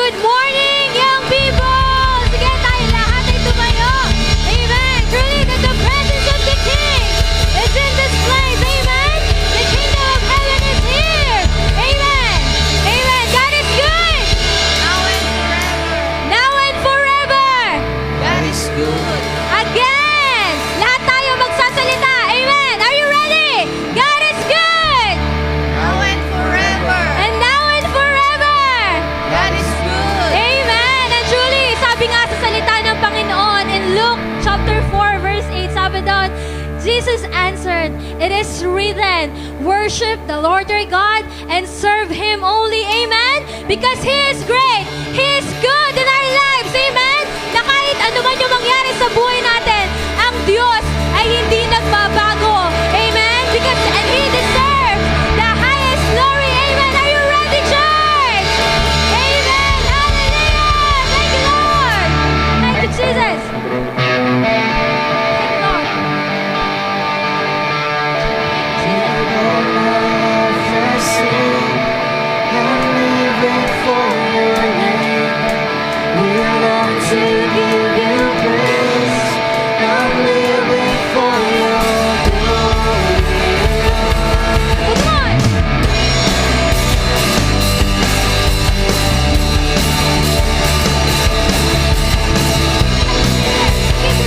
good morning, young people! Sige, tayo lahat ay tumayo. Amen. Truly that the presence of the King is in this place. Amen. The kingdom of heaven is here. Amen. Amen. God is good. Now and forever. Now and forever. God is good. Again. Lahat tayo magsasalita. Amen. Are you ready? God is good. Now and forever. And now and forever. God is good. Amen. And truly, sabi nga sa salita ng Panginoon in Luke chapter 4 verse 8, sabi doon, Jesus answered, "It is written, worship the Lord your God and serve Him only." Amen. Because He is great. He is good in our lives. Amen. Na kahit ano man yung mangyari sa buhay natin, ang Diyos ay hindi nagbabago. Amen. Because and He deserves the highest glory. Amen. Are you ready, church? Amen. Hallelujah. Thank you, Lord. Thank you, Jesus. Thank you, Lord. Come on. Give it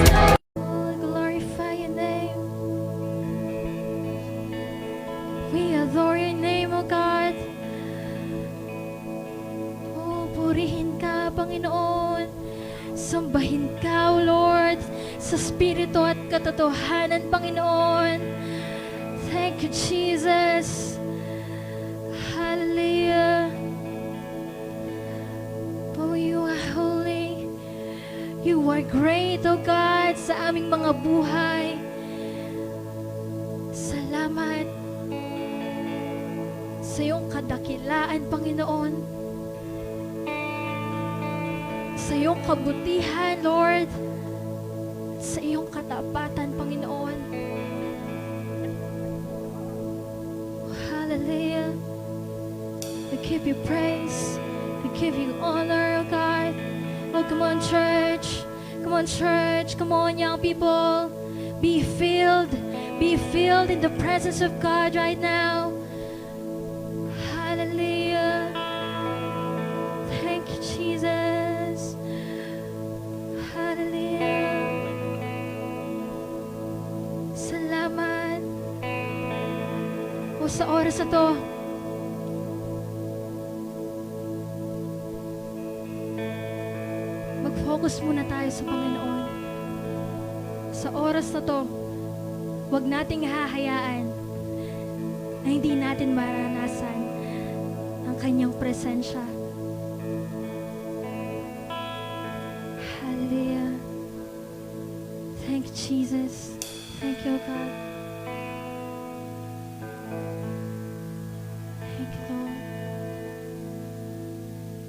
up, Lord. Glorify your name. We adore your name, O God. Oh, purihin ka, Panginoon. Sambahin ka, O Lord, sa spirito at katotohanan, Panginoon. Thank you, Jesus. Hallelujah. Oh, you are holy. You are great, O God, sa aming mga buhay. Salamat sa iyong kadakilaan, Panginoon. Sa iyong kabutihan, Lord. Sa iyong katapatan, Panginoon. Hallelujah. We give you praise. We give you honor, O God. Oh, come on, church. Come on, church. Come on, young people. Be filled. Be filled in the presence of God right now. Hallelujah. Thank you, Jesus. Hallelujah. Salamat. O sa oras na to, mag-focus muna tayo sa Panginoon. Sa oras na to, huwag nating hahayaan na hindi natin maranasan ang kanyang presensya. Hallelujah. Thank you, Jesus. Thank you, God. Thank you, Lord.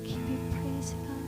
Give you praise, God.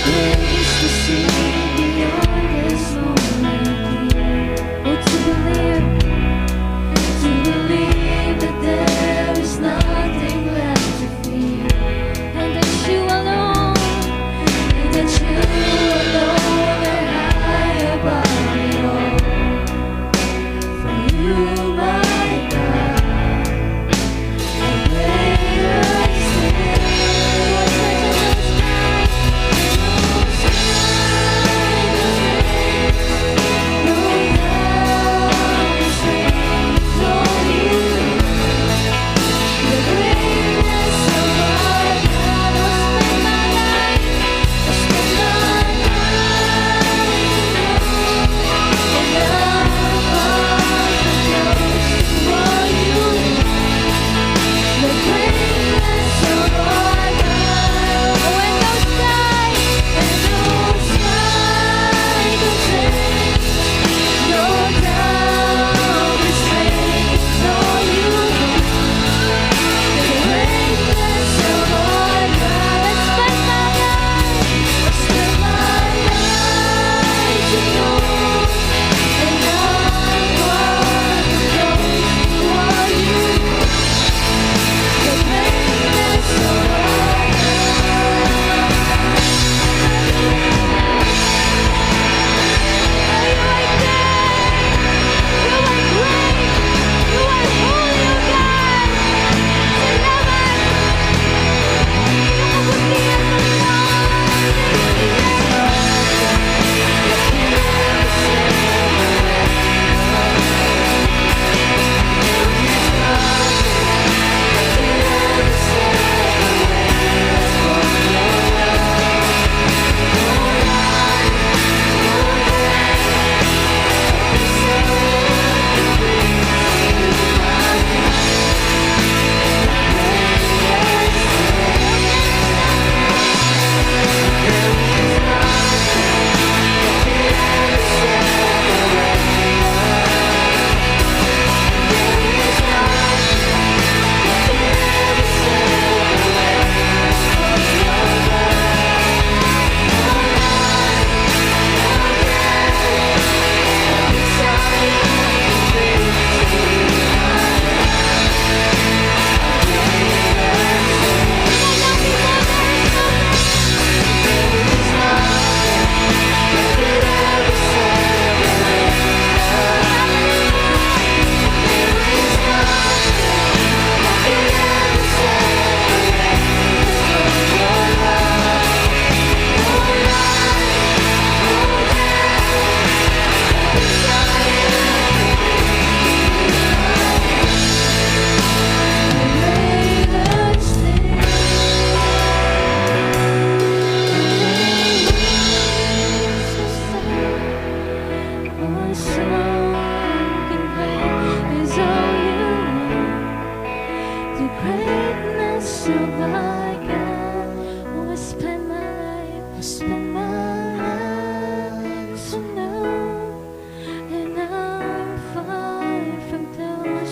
grace to see beyond this moment. Oh, to believe that there is nothing left to fear, and that you alone, are high above it all. For you, my God, are greater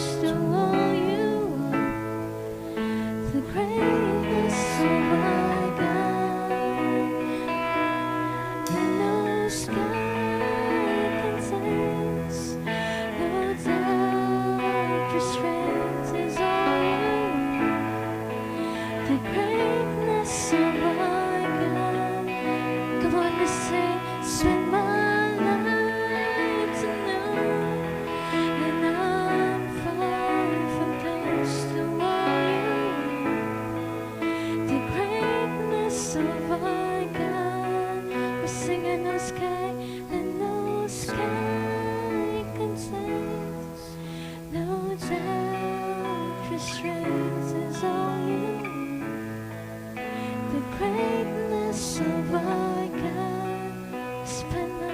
still. Greatness of our God, spend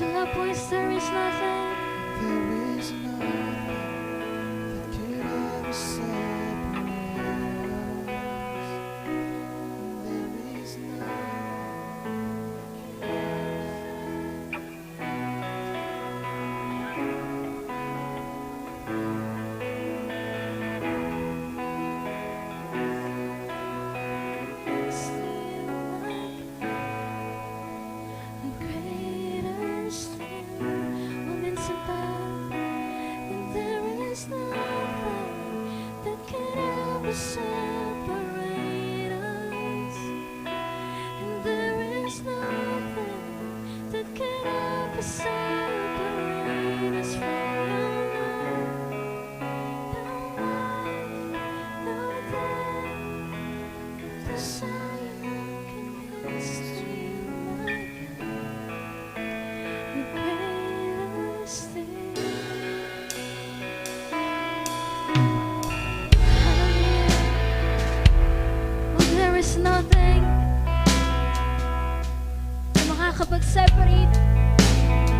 Raise your love voice, there is nothing. There is nothing that could ever separate us. There is separate us, and there is nothing that can ever separate us from your love. No life, no death, desire can constrain my the greatest thing. There is nothing na makakapag-separate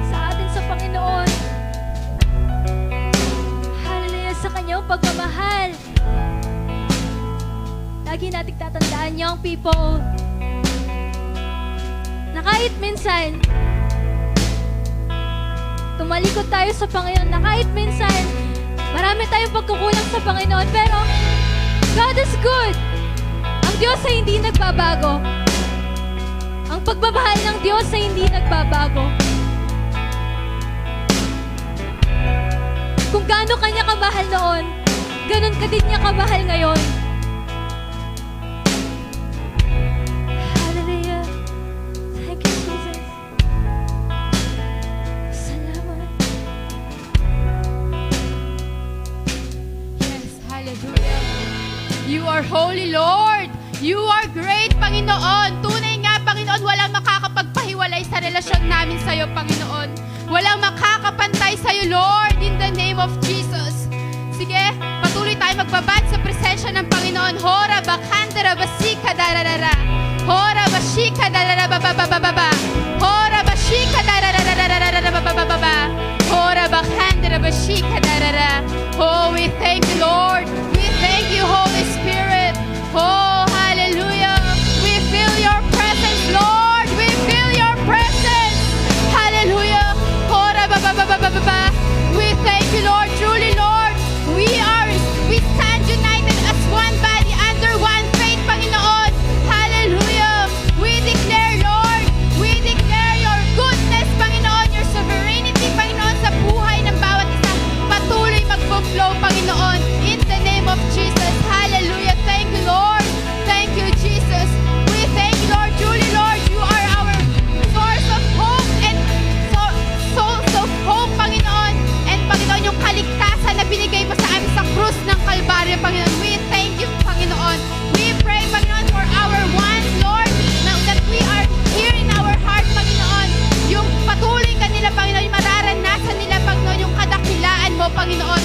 sa atin sa Panginoon. Hallelujah sa Kanyang pagmamahal. Lagi nating tatandaan, young people, na kahit minsan tumalikod tayo sa Panginoon, na kahit minsan marami tayong pagkukulang sa Panginoon, pero God is good. Ang Diyos ay hindi nagbabago. Ang pagmamahal ng Diyos ay hindi nagbabago. Kung gaano Kanya kamahal noon, ganun ka din niya kamahal ngayon. Hallelujah. Thank you, Jesus. Salamat. Yes, hallelujah. You are holy, Lord. You are great, Panginoon. Tunay nga, Panginoon, walang makakapagpahiwalay sa relasyon namin sa iyo, Panginoon. Walang makakapantay sa iyo, Lord, in the name of Jesus. Sige, patuloy tayo magbabad sa presensya ng Panginoon. Hora bakandara basika dararara. Hora basika dararara bababababa. Hora basika dararara bababababa. Hora bakandara basika darara. Oh, we thank you, Lord. We thank you, Holy Spirit. Oh, hallelujah. We feel your presence, Lord. We feel your presence. Hallelujah. Hora bababababa. We thank you, Lord. Truly, Lord, we stand united as one body under one faith, Panginoon. Hallelujah. We declare, Lord, we declare your goodness, Panginoon, your sovereignty, Panginoon, sa buhay ng bawat isa. Patuloy magpo-flow, Panginoon, in the name of Jesus. Hallelujah. Thank you, Lord. Thank you, Jesus. We thank you, Lord. Truly, Lord, you are our source of hope and source of hope, Panginoon. And Panginoon, yung kaligtasan na binigay mo sa amin sa krus ng Kalbaryo, Panginoon. We thank you, Panginoon. We pray, Panginoon, for our ones, Lord, that we are here in our heart, Panginoon. Yung patuloy kanila, Panginoon, yung mararanasan nila, Panginoon, yung kadakilaan mo, Panginoon.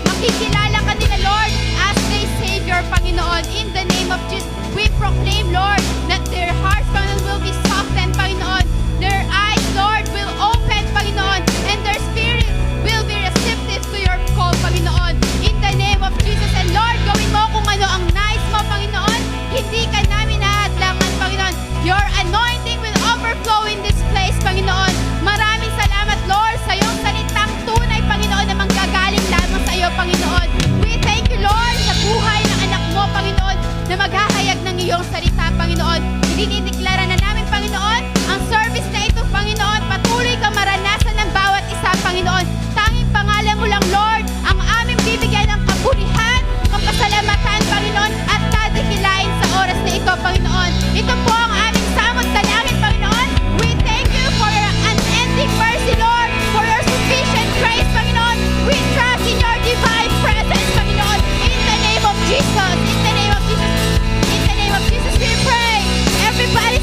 Makikilala ka nila, Lord, as their Savior, Panginoon. In the name of Jesus, we proclaim, Lord, that their hearts, Panginoon, will be softened, Panginoon. Their eyes, Lord, will open, Panginoon, and their spirit will be receptive to your call, Panginoon. In the name of Jesus, and Lord, gawin mo kung ano ang nais mo, Panginoon. Hindi ka namin nahadlangan, Panginoon. Your anointing will overflow in this place, Panginoon. Maraming salamat, Lord, sa iyong salitang tunay, Panginoon, na manggagaling lamang sa iyo, Panginoon. We thank you, Lord, sa buhay ng anak mo, Panginoon, na maghahayag ng iyong salita, Panginoon. Dinideklara na namin, Panginoon, ang service na ito, Panginoon. Patuloy kang maranasan ng bawat isa, Panginoon. Tanging pangalan mo lang, Lord, ang aming bibigyan ng kapurihan, kapasalamatan, Panginoon, at tadakilain sa oras na ito, Panginoon. Ito po ang aming samot dalangin, Panginoon. We thank you for your unending mercy, Lord, for your sufficient grace, Panginoon. We trust in your divine presence, Panginoon. In the name of Jesus, in the name of Jesus, in the name of Jesus, we pray. Everybody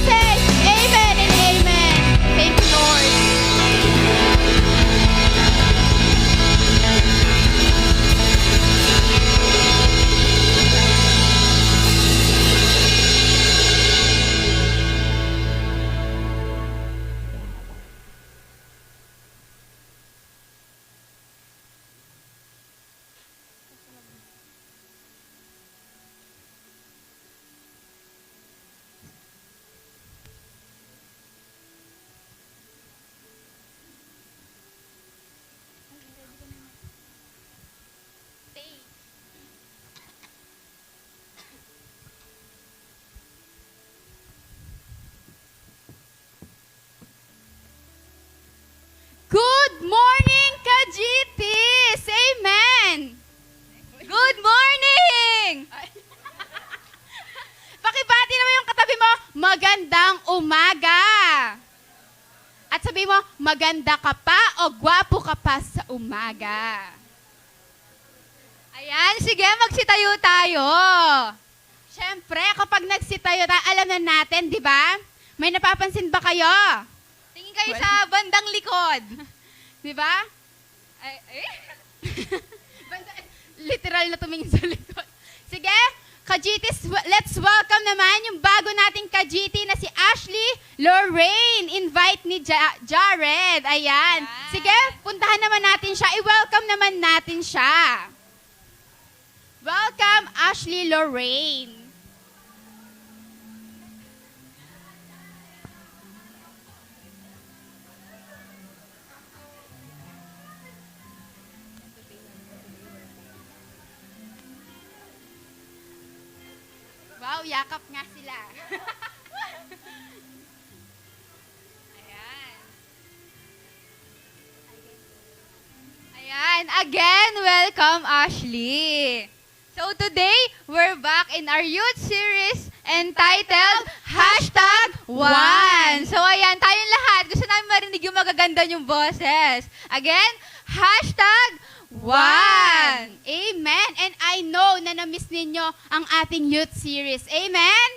magandang umaga. At sabi mo, maganda ka pa o gwapo ka pa sa umaga. Ayan, sige, magsitayo tayo. Siyempre, kapag nagsitayo tayo, alam na natin, di ba? May napapansin ba kayo? Tingin kayo sa bandang likod. Di ba? Literal na tumingin sa likod. Sige, Kajitis, let's welcome naman yung bago nating Kajiti na si Ashley Lorraine. Invite ni Jared. Ayan. Sige, puntahan naman natin siya. I-welcome naman natin siya. Welcome, Ashley Lorraine. Wow, yakap nga sila. Ayan. Ayan, again, welcome Ashley. So today, we're back in our youth series entitled #1. So ayan, tayong lahat, gusto namin marinig yung magaganda yung boses. Again, #1. Amen. And I know na na-miss ninyo ang ating youth series. Amen?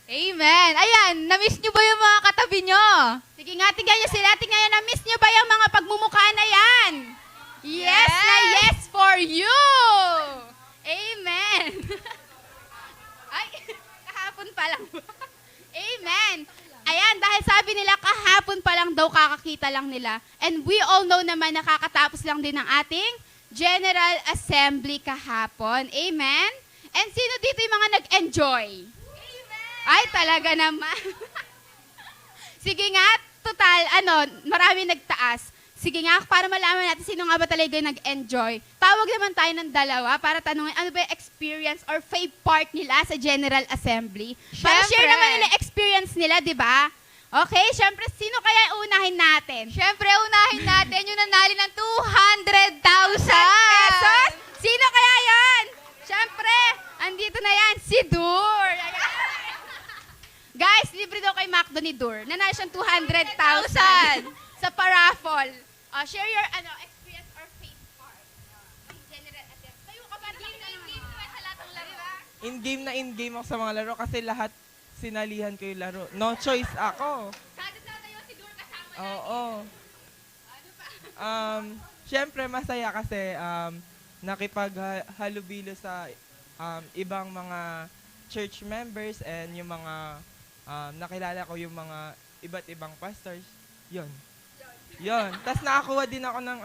Amen. Ayan, na-miss nyo ba yung mga katabi nyo? Sige nga, tingnan nyo sila. Tingnan nyo, na-miss nyo ba yung mga pagmumukha na yan? Yes na yes for you! Amen. Ay, kahapon pa lang. Amen. Ayan, dahil sabi nila, kahapon pa lang daw kakakita lang nila. And we all know naman nakakatapos lang din ng ating General Assembly kahapon. Amen? And sino dito yung mga nag-enjoy? Ay, talaga naman. Sige nga, total, marami nagtaas. Sige nga, para malaman natin sino nga ba talaga yung nag-enjoy. Tawag naman tayo ng dalawa para tanungin ano ba yung experience or fave part nila sa General Assembly. Para Syempre. share naman nila experience nila, di ba? Okay, syempre, sino kaya unahin natin? Siyempre, unahin natin yung nanali ng 200,000 pesos? Sino kaya yan? Syempre, andito na yan, si Dur. Guys, libre daw kay Macdo ni Dur. Nanalo siyang 200,000 sa paraffle. Share your experience or fave part. General Assembly. Tayo ka para sa lahat ng laro. In-game ako sa mga laro kasi lahat sinalihan ko yung laro. No choice ako. Kada sa tayo si Dur kasama na. Oo. Ano pa? Siyempre masaya kasi nakipaghalubilo sa ibang mga church members and yung mga nakilala ko yung mga iba't ibang pastors. Yun. Tapos nakakuha din ako ng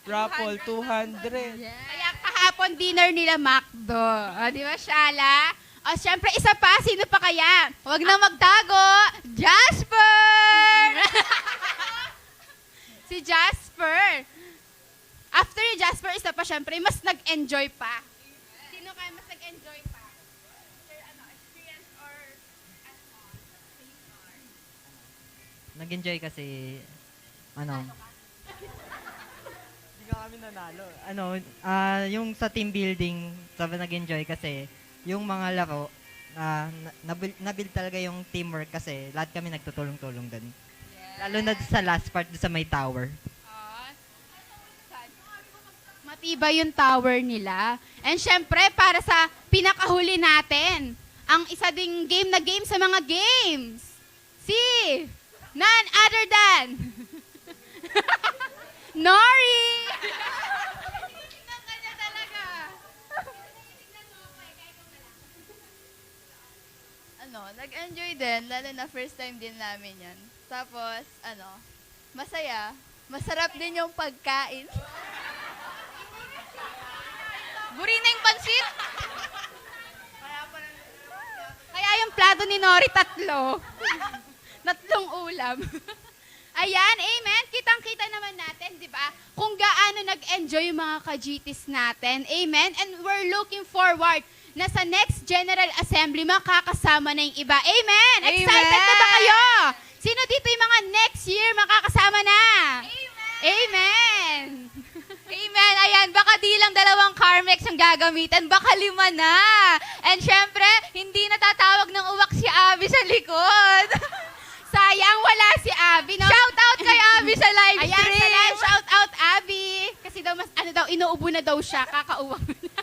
raffle, 200. Kaya kahapon dinner nila Macdo. Di ba, Shala? Siyempre, isa pa. Sino pa kaya? Huwag na magtago, Jasper! Si Jasper. After yung Jasper, isa pa siyempre, mas nag-enjoy pa. Sino kaya mas nag-enjoy pa? Experience or Nag-enjoy kasi, Hindi ka kami nanalo. yung sa team building, sabi nag-enjoy kasi, yung mga laro, nabuild talaga yung teamwork kasi lahat kami nagtutulong-tulong din. Lalo na sa last part sa may tower. matibay yung tower nila. And syempre, para sa pinakahuli natin, ang isa ding game na game sa mga games. Si none other than Nori! Tingnan ka niya talaga. Nag-enjoy din, lalo na first time din namin yan. Tapos, masaya. Masarap din yung pagkain. Buri na yung pansit. Kaya yung plato ni Nori, tatlo. Tatlong ulam. Ayan, amen. Kitang-kita naman natin, di ba? Kung gaano nag-enjoy yung mga ka-GTs natin. Amen. And we're looking forward na sa next General Assembly, makakasama na yung iba. Amen. Excited na ba kayo? Sino dito yung mga next year makakasama na? Amen. Amen. Ayan, baka di lang 2 Carmex ang gagamitan, baka 5 na. And syempre, hindi natatawag ng uwak si Abby sa sa likod. Sayang, wala si Abby, no? Shout out kay Abby sa live Ayan, stream. shout out, Abby. Kasi daw, inuubo na daw siya, kakauwang na.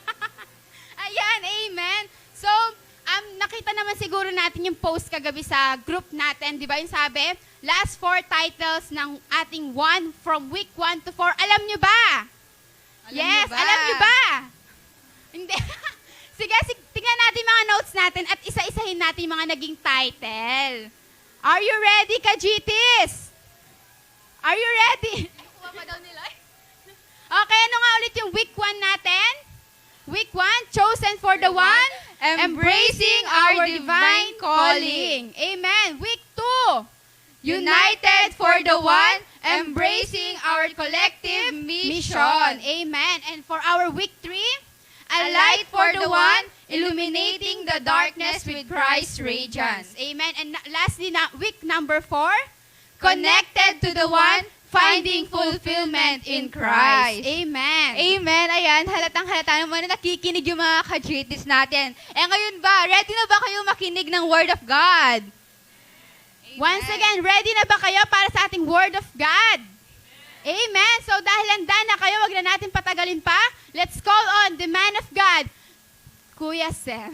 Ayan, amen. So, nakita naman siguro natin yung post kagabi sa group natin, di ba? Yung sabi, last 4 titles ng ating from week 1 to 4. Alam nyo ba? Alam nyo ba? Hindi. Sige, tingnan natin mga notes natin at isa-isahin natin yung mga naging title. Are you ready, Kajitis? Are you ready? Kuha pa daw nila. Okay, ano nga ulit yung week 1 natin? Week 1, chosen for the one, embracing our divine calling. Amen. Week 2, united for the one, embracing our collective mission. Amen. And for our week 3, a light for the one, illuminating the darkness with Christ's radiance. Amen. And lastly, week number 4, connected to the one, finding fulfillment in Christ. Amen. Amen. Ayan, halatang-halata naman na nakikinig yung mga ka-GTs natin. Eh ngayon ba, ready na ba kayo makinig ng Word of God? Once again, ready na ba kayo para sa ating Word of God? Amen. So dahil handa na kayo, wag na natin patagalin pa. Let's call on the man of God, Kuya Sam.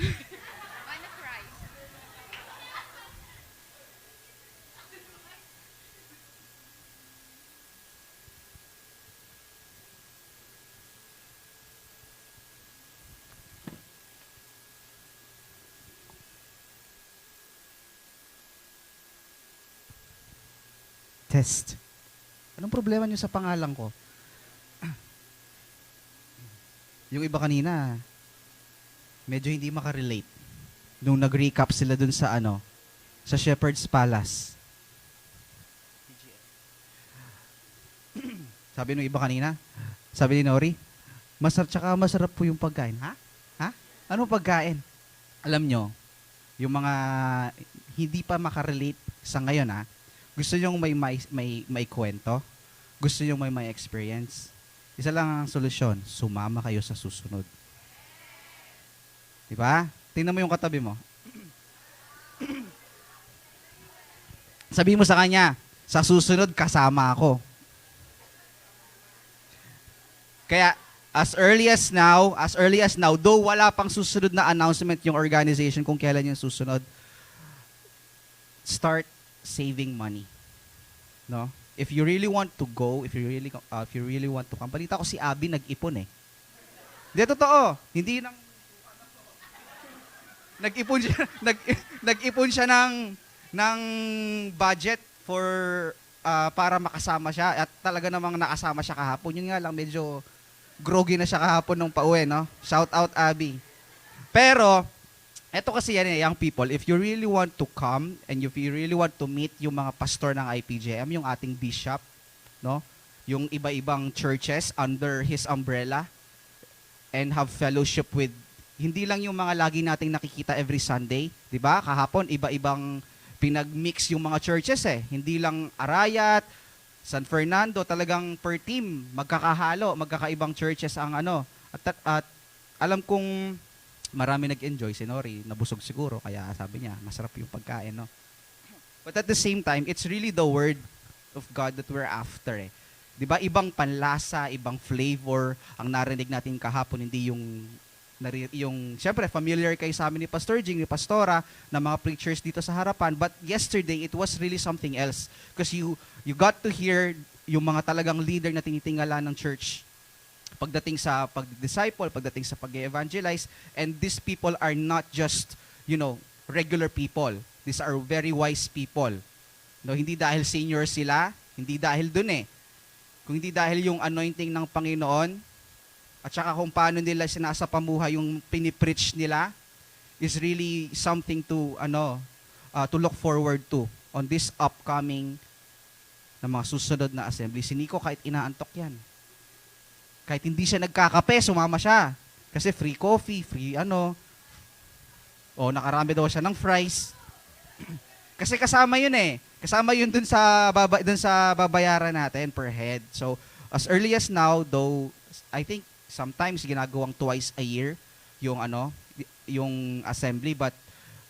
Test. Anong problema niyo sa pangalan ko? Yung iba kanina, medyo hindi makarelate. Nung nag-recap sila dun sa sa Shepherd's Palace. Sabi nung iba kanina, sabi ni Nori, masarap po yung pagkain. Ha? Ha? Anong pagkain? Alam nyo, yung mga hindi pa makarelate sa ngayon gusto nyo may kwento? Gusto nyo may experience? Isa lang ang solusyon, sumama kayo sa susunod. Diba? Tingnan mo yung katabi mo. Sabi mo sa kanya, sa susunod kasama ako. Kaya as early as now, though wala pang susunod na announcement yung organization kung kailan yung susunod, start saving money. No? If you really want to go, if you really want to come, balita ko si Abby nag-ipon eh. Hindi, totoo. Hindi nang nag-ipon siya ng budget for para makasama siya at talaga namang nakasama siya kahapon. Yun nga lang medyo groggy na siya kahapon nung pauwi, no? Shout out Abby. Pero eto kasi yan young people, if you really want to come and if you really want to meet yung mga pastor ng IPJM, yung ating bishop, no? Yung iba-ibang churches under his umbrella and have fellowship with hindi lang yung mga lagi nating nakikita every Sunday, 'di ba? Kahapon iba-ibang pinag-mix yung mga churches eh. Hindi lang Arayat, San Fernando, talagang per team magkakahalo, magkakaibang churches ang at alam kong marami nag-enjoy si Nori, nabusog siguro, kaya sabi niya, masarap yung pagkain, no? But at the same time, it's really the Word of God that we're after, eh. Diba, ibang panlasa, ibang flavor, ang narinig natin kahapon, hindi yung syempre, familiar kayo sa amin ni Pastor Jing, ni Pastora, na mga preachers dito sa harapan, but yesterday, it was really something else. Because you got to hear yung mga talagang leader na tinitingala ng church, pagdating sa pag-disciple, pagdating sa pag-evangelize, and these people are not just, regular people. These are very wise people. No, hindi dahil senior sila, hindi dahil dun eh. Kung hindi dahil yung anointing ng Panginoon, at saka kung paano nila sinasapamuhay yung pinipreach nila, is really something to look forward to on this upcoming na mga susunod na assembly. Si Nico kahit inaantok yan. Kahit hindi siya nagkakape, sumama siya. Kasi free coffee, free nakarami daw siya ng fries. Kasi kasama yun eh. Kasama yun dun sa babayaran natin per head. So, as early as now, though, I think sometimes ginagawang twice a year yung assembly, but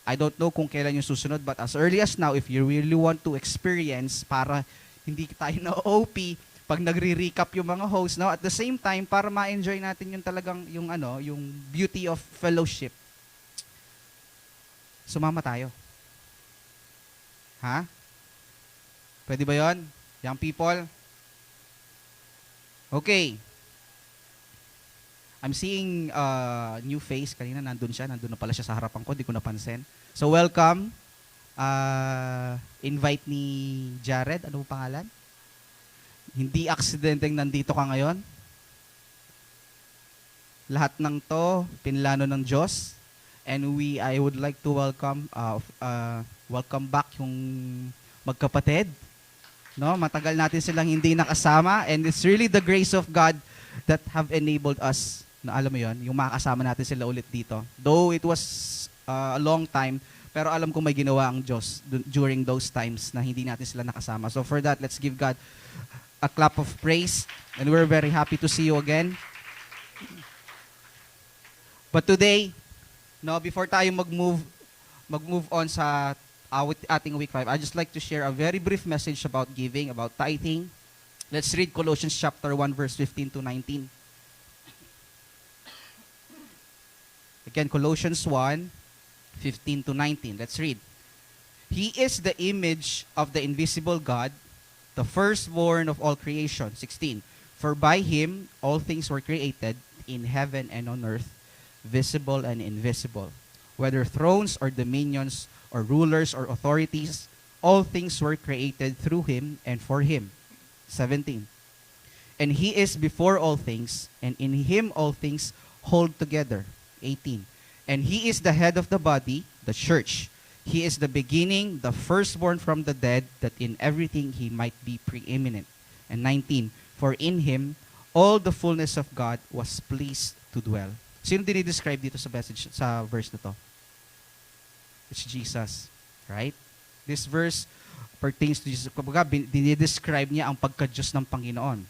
I don't know kung kailan yung susunod, but as early as now, if you really want to experience, para hindi tayo na OP, pag nagre-recap yung mga hosts, no? At the same time, para ma-enjoy natin yung talagang, yung beauty of fellowship. Sumama tayo. Ha? Pwede ba yon, young people? Okay. I'm seeing new face. Kanina nandun na pala siya sa harapan ko, di ko napansin. So welcome. Invite ni Jared. Ano po pangalan? Hindi aksidenteng nandito ka ngayon. Lahat ng to, pinlano ng Diyos. And I would like to welcome back yung magkapatid. No, matagal natin silang hindi nakasama, and it's really the grace of God that have enabled us na alam mo yon, yung makakasama natin sila ulit dito. Though it was a long time, pero alam ko may ginawa ang Diyos during those times na hindi natin sila nakasama. So for that, let's give God a clap of praise, and we're very happy to see you again. But today, no, before tayo mag-move on sa ating week 5, I'd just like to share a very brief message about giving, about tithing. Let's read Colossians chapter 1, verse 15 to 19. Again, Colossians 1, 15 to 19. Let's read. He is the image of the invisible God, the firstborn of all creation. 16. For by him all things were created in heaven and on earth, visible and invisible. Whether thrones or dominions or rulers or authorities, all things were created through him and for him. 17. And he is before all things, and in him all things hold together. 18. And he is the head of the body, the church. He is the beginning, the firstborn from the dead, that in everything he might be preeminent. And 19. For in him all the fullness of God was pleased to dwell. Sino dinidescribe dito sa message, sa verse na to? It's Jesus, right? This verse pertains to Jesus. Kumbaga, dinidescribe niya ang pagka-Diyos ng Panginoon.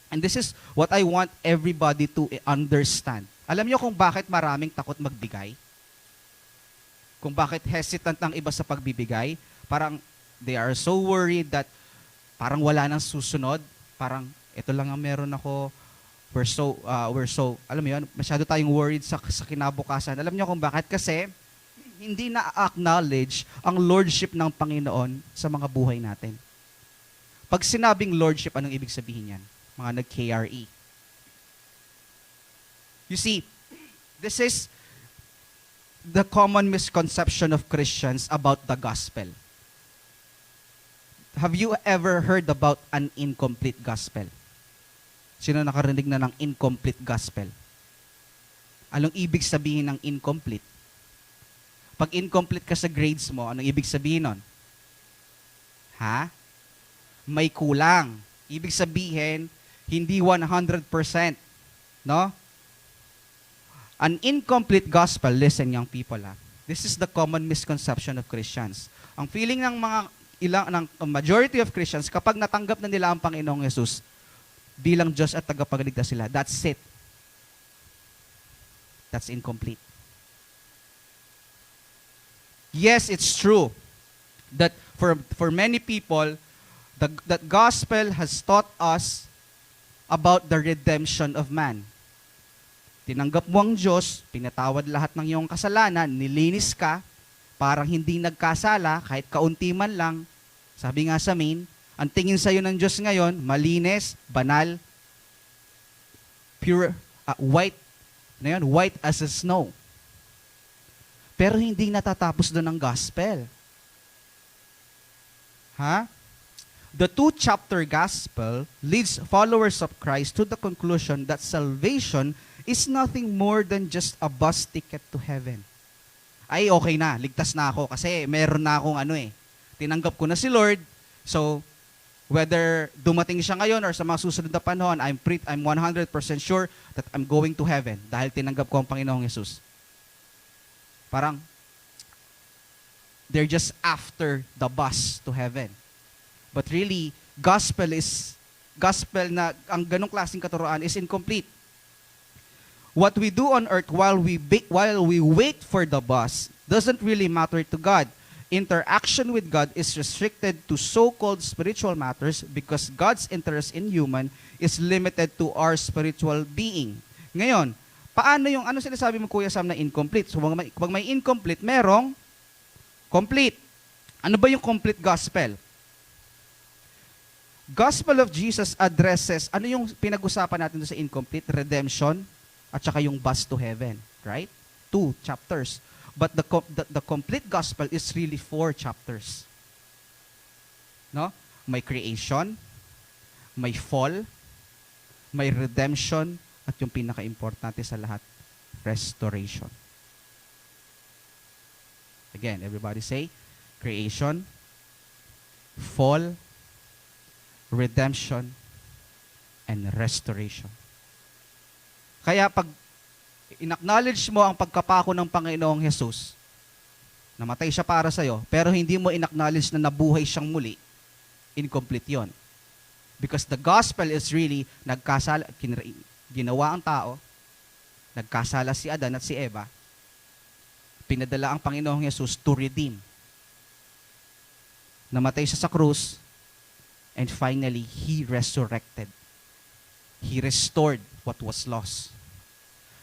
And this is what I want everybody to understand. Alam niyo kung bakit maraming takot magbigay? Kung bakit hesitant ang iba sa pagbibigay? Parang they are so worried that parang wala nang susunod. Parang ito lang ang meron ako. We're so, alam mo yun, masyado tayong worried sa kinabukasan. Alam niyo kung bakit? Kasi hindi na-acknowledge ang lordship ng Panginoon sa mga buhay natin. Pag sinabing lordship, anong ibig sabihin yan? Mga nag-KRE. You see, this is the common misconception of Christians about the gospel. Have you ever heard about an incomplete gospel? Sino nakarinig na ng incomplete gospel? Anong ibig sabihin ng incomplete? Pag incomplete ka sa grades mo, anong ibig sabihin nun? Ha? May kulang. Ibig sabihin, hindi 100%. No? An incomplete gospel, listen young people, this is the common misconception of Christians. Ang feeling ng ng majority of Christians, kapag natanggap na nila ang Panginoong Yesus bilang Diyos at tagapagligtas sila, that's it. That's incomplete. Yes, it's true that for many people, that gospel has taught us about the redemption of man. Tinanggap mo ang Diyos, pinatawad lahat ng iyong kasalanan, nilinis ka, parang hindi nagkasala, kahit kaunti man lang. Sabi nga sa main, ang tingin sa'yo ng Diyos ngayon, malinis, banal, pure, white as a snow. Pero hindi natatapos doon ang gospel. Ha? The 2-chapter gospel leads followers of Christ to the conclusion that salvation is nothing more than just a bus ticket to heaven. Ay, okay na, ligtas na ako kasi meron na akong tinanggap ko na si Lord. So, whether dumating siya ngayon or sa mga susunod na panahon, I'm 100% sure that I'm going to heaven dahil tinanggap ko ang Panginoong Yesus. Parang, they're just after the bus to heaven. But really, gospel na ang ganong klaseng katuroan is incomplete. what we do on earth while we wait for the bus doesn't really matter to God. Interaction with God is restricted to so-called spiritual matters because God's interest in human is limited to our spiritual being. Ngayon, paano yung, ano sinasabi mo Kuya Sam na incomplete? So pag may incomplete, merong complete. Ano ba yung complete gospel? Gospel of Jesus addresses, ano yung pinag-usapan natin sa incomplete? Redemption at saka yung bus to heaven. Right? 2 chapters. But the complete gospel is really 4 chapters. No? May creation, may fall, may redemption, at yung pinaka-importante sa lahat, restoration. Again, everybody say, creation, fall, redemption, and restoration. Kaya pag in-acknowledge mo ang pagkapako ng Panginoong Jesus, namatay siya para sa'yo, pero hindi mo in-acknowledge na nabuhay siyang muli, incomplete yon. Because the gospel is really, ginawa ang tao, nagkasala si Adan at si Eva, pinadala ang Panginoong Jesus to redeem. Namatay siya sa krus, and finally, He resurrected. He restored what was lost.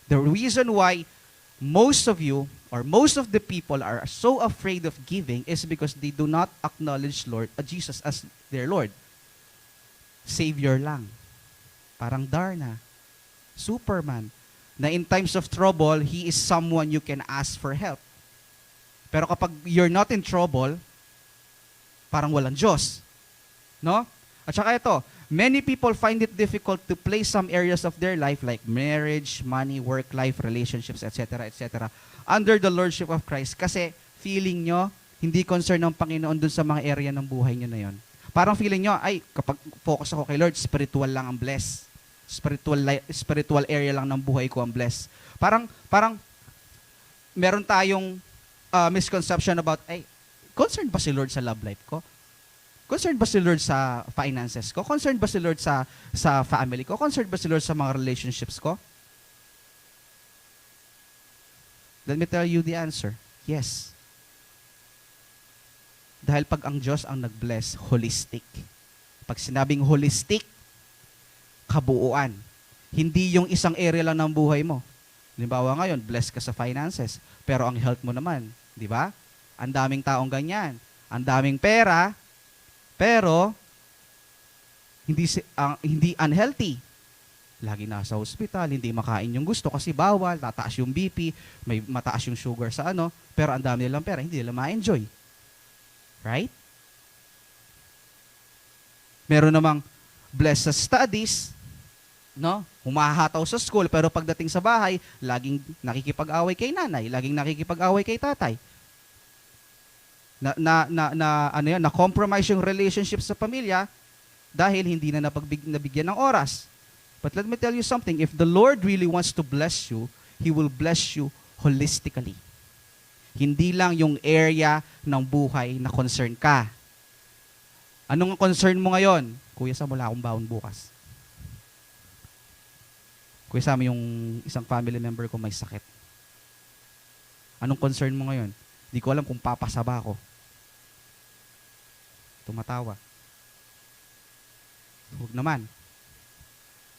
The reason why most of you or most of the people are so afraid of giving is because they do not acknowledge Jesus as their Lord. Savior lang. Parang Darna. Superman. Na in times of trouble, He is someone you can ask for help. Pero kapag you're not in trouble, parang walang Diyos. No? At saka ito, many people find it difficult to place some areas of their life like marriage, money, work life, relationships, etc., etc., under the Lordship of Christ kasi feeling nyo, hindi concern ng Panginoon dun sa mga area ng buhay nyo na yon. Parang feeling nyo, ay, kapag focus ako kay Lord, spiritual lang ang bless. Spiritual area lang ng buhay ko ang bless. Parang meron tayong misconception about, ay, concerned ba si Lord sa love life ko? Concerned ba si Lord sa finances ko? Concerned ba si Lord sa family ko? Concerned ba si Lord sa mga relationships ko? Let me tell you the answer. Yes. Dahil pag ang Diyos ang nag-bless, holistic. Pag sinabing holistic, kabuuan. Hindi yung isang area lang ng buhay mo. Halimbawa ngayon, blessed ka sa finances, pero ang health mo naman, di ba? Ang daming taong ganyan. Ang daming pera, pero hindi unhealthy. Lagi nasa hospital, hindi makain yung gusto kasi bawal, tataas yung BP, may mataas yung sugar sa pero ang dami nilang pera, hindi nila ma-enjoy. Right? Meron namang blessed sa studies, no? Humahataw sa school, pero pagdating sa bahay, laging nakikipag-away kay nanay, laging nakikipag-away kay tatay. Na compromise yung relationship sa pamilya dahil hindi na nabigyan ng oras. But let me tell you something, if the Lord really wants to bless you, He will bless you holistically. Hindi lang yung area ng buhay na concern ka. Anong concern mo ngayon? Kuya Sam, wala akong baon bukas. Kuya Sam, yung isang family member ko may sakit. Anong concern mo ngayon? Di ko alam kung papasaba ako. Tumatawa. Huwag naman.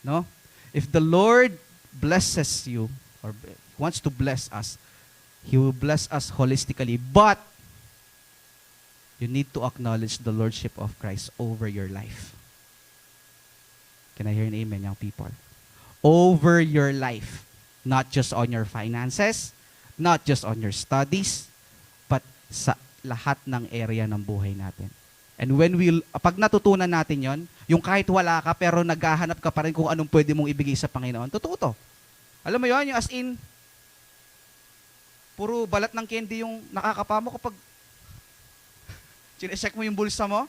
No? If the Lord blesses you or wants to bless us, He will bless us holistically. But you need to acknowledge the Lordship of Christ over your life. Can I hear an amen, young people? Over your life. Not just on your finances, not just on your studies, but sa lahat ng area ng buhay natin. And pag natutunan natin yon, yung kahit wala ka pero naghahanap ka pa rin kung anong pwede mong ibigay sa Panginoon, totoo to. Alam mo yon, yung as in, puro balat ng candy yung nakakapa mo kapag chinecheck mo yung bulsa mo,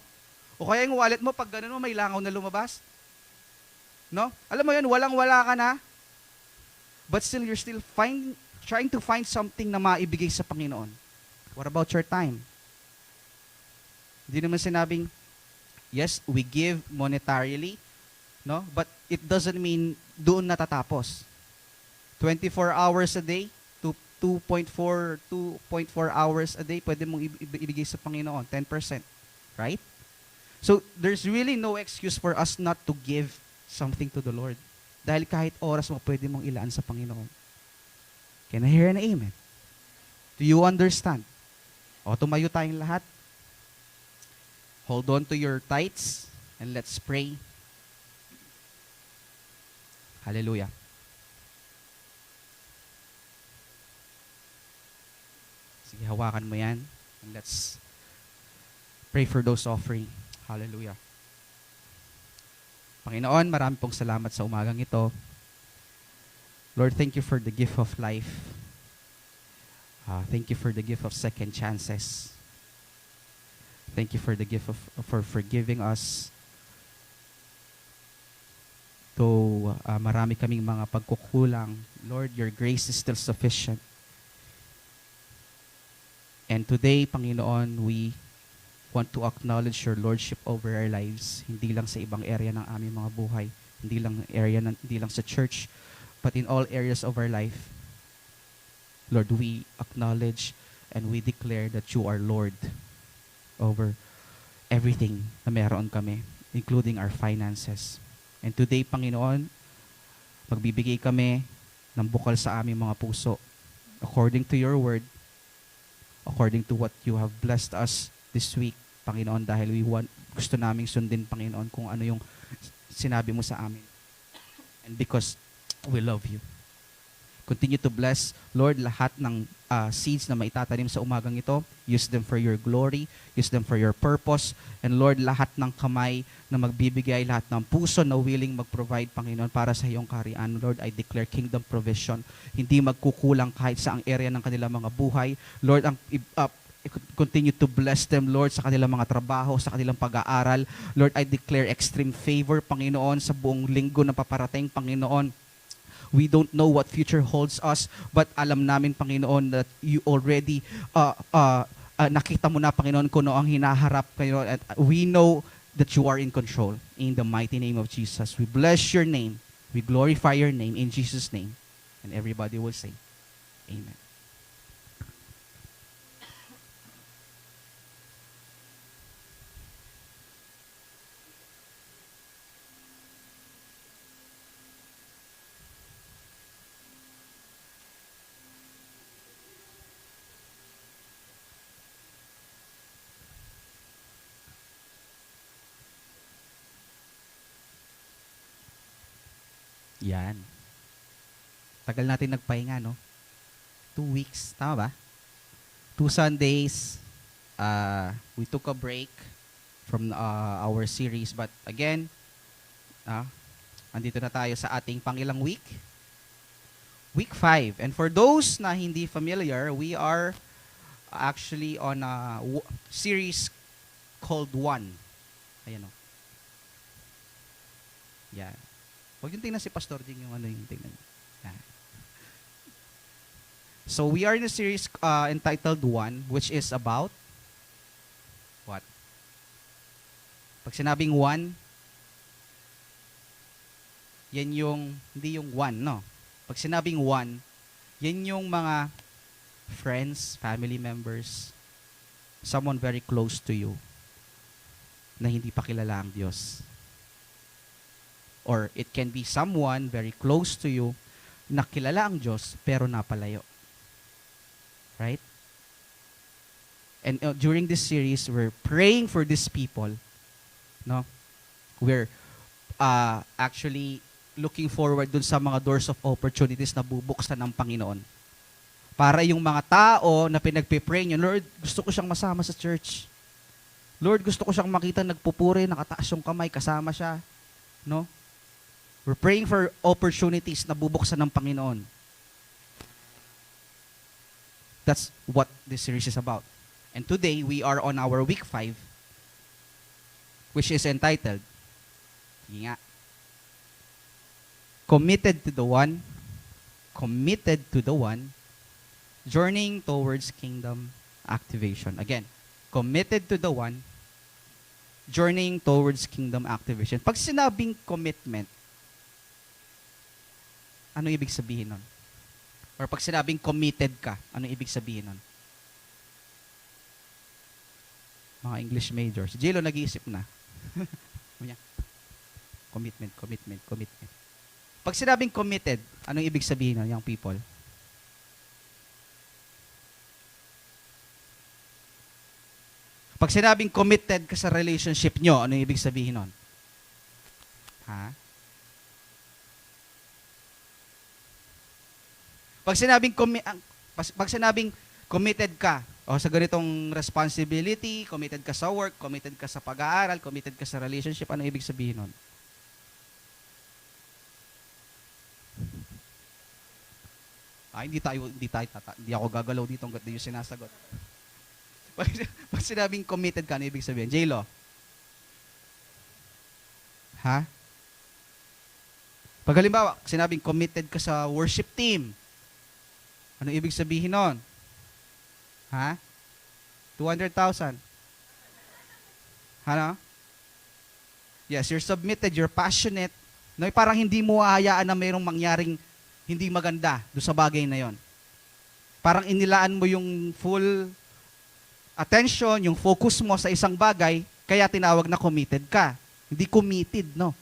o kaya yung wallet mo, pag ganun mo, may langaw na lumabas. No? Alam mo yun, walang-wala ka na, but still, you're still trying to find something na maibigay sa Panginoon. What about your time? Hindi naman sinabing, yes, we give monetarily, no? But it doesn't mean doon natatapos. 24 hours a day, 2.4 hours a day, pwede mong ibigay sa Panginoon, 10%. Right? So, there's really no excuse for us not to give something to the Lord. Dahil kahit oras mo, pwede mong ilaan sa Panginoon. Can I hear an amen? Do you understand? O, tumayo tayong lahat. Hold on to your tithes and let's pray. Hallelujah. Sige, hawakan mo yan. And let's pray for those offering. Hallelujah. Panginoon, marami pong salamat sa umagang ito. Lord, thank you for the gift of life. Thank you for the gift of second chances. Thank you for the gift of for forgiving us. Though marami kaming mga pagkukulang, Lord, your grace is still sufficient. And today, Panginoon, we want to acknowledge your lordship over our lives, hindi lang sa ibang area ng aming mga buhay, hindi lang sa church, but in all areas of our life. Lord, we acknowledge and we declare that you are Lord over everything na meron kami, including our finances. And today, Panginoon, magbibigay kami ng bukal sa aming mga puso according to your word, according to what you have blessed us this week, Panginoon, dahil gusto naming sundin, Panginoon, kung ano yung sinabi mo sa amin. And because we love you. Continue to bless, Lord, lahat ng seeds na maitatanim sa umagang ito. Use them for your glory. Use them for your purpose. And Lord, lahat ng kamay na magbibigay, lahat ng puso na willing mag-provide, Panginoon, para sa iyong kaharian. Lord, I declare kingdom provision. Hindi magkukulang kahit sa ang area ng kanilang mga buhay. Lord, continue to bless them, Lord, sa kanilang mga trabaho, sa kanilang pag-aaral. Lord, I declare extreme favor, Panginoon, sa buong linggo na paparating, Panginoon. We don't know what future holds us, but alam namin, Panginoon, that you already nakita mo na, Panginoon, kung ano ang hinaharap, Panginoon, at we know that you are in control. In the mighty name of Jesus, we bless your name. We glorify your name in Jesus' name. And everybody will say, Amen. Yan. Tagal natin nagpahinga, no? 2 weeks. Tama ba? 2 Sundays. We took a break from our series. But again, andito na tayo sa ating pangilang week. Week 5. And for those na hindi familiar, we are actually on a series called One. Ayan, o. Yan. Huwag yung tingnan si Pastor Ding yung ano yung tingnan. Yeah. So we are in a series entitled One, which is about what? Pag sinabing one, yan yung, hindi yung one, no? Pag sinabing one, yan yung mga friends, family members, someone very close to you na hindi pa kilala ang Diyos. Or it can be someone very close to you na kilala ang Diyos pero napalayo. Right? And during this series, we're praying for these people. No? We're actually looking forward dun sa mga doors of opportunities na bubuksan ng Panginoon. Para yung mga tao na pinagpipray nyo, Lord, gusto ko siyang masama sa church. Lord, gusto ko siyang makita nagpupuri, nakataas yung kamay, kasama siya. No? We're praying for opportunities na bubuksan ng Panginoon. That's what this series is about. And today, we are on our week 5, which is entitled, Committed to the One, Journeying Towards Kingdom Activation. Again, committed to the One, Journeying Towards Kingdom Activation. Pag sinabing commitment, ano ibig sabihin nun? Or pag sinabing committed ka, ano ibig sabihin nun? Mga English majors. Si Jelo nag-iisip na. Sabi niya, commitment, commitment, commitment. Pag sinabing committed, anong ibig sabihin nun, young people? Pag sinabing committed ka sa relationship nyo, anong ibig sabihin nun? Ha? Pag sinabing committed ka o sa ganitong responsibility, committed ka sa work, committed ka sa pag-aaral, committed ka sa relationship, ano ibig sabihin nun? Hindi ako gagalaw dito hangga't di yung sinasagot. Pag sinabing committed ka, ano ibig sabihin? J-Lo? Ha? Pag halimbawa, sinabing committed ka sa worship team, ano ibig sabihin nun? Ha? 200,000. Ano? Yes, you're submitted, you're passionate. No, parang hindi mo hahayaan na mayroong mangyaring hindi maganda doon sa bagay na yon. Parang inilaan mo yung full attention, yung focus mo sa isang bagay, kaya tinawag na committed ka. Hindi committed, no?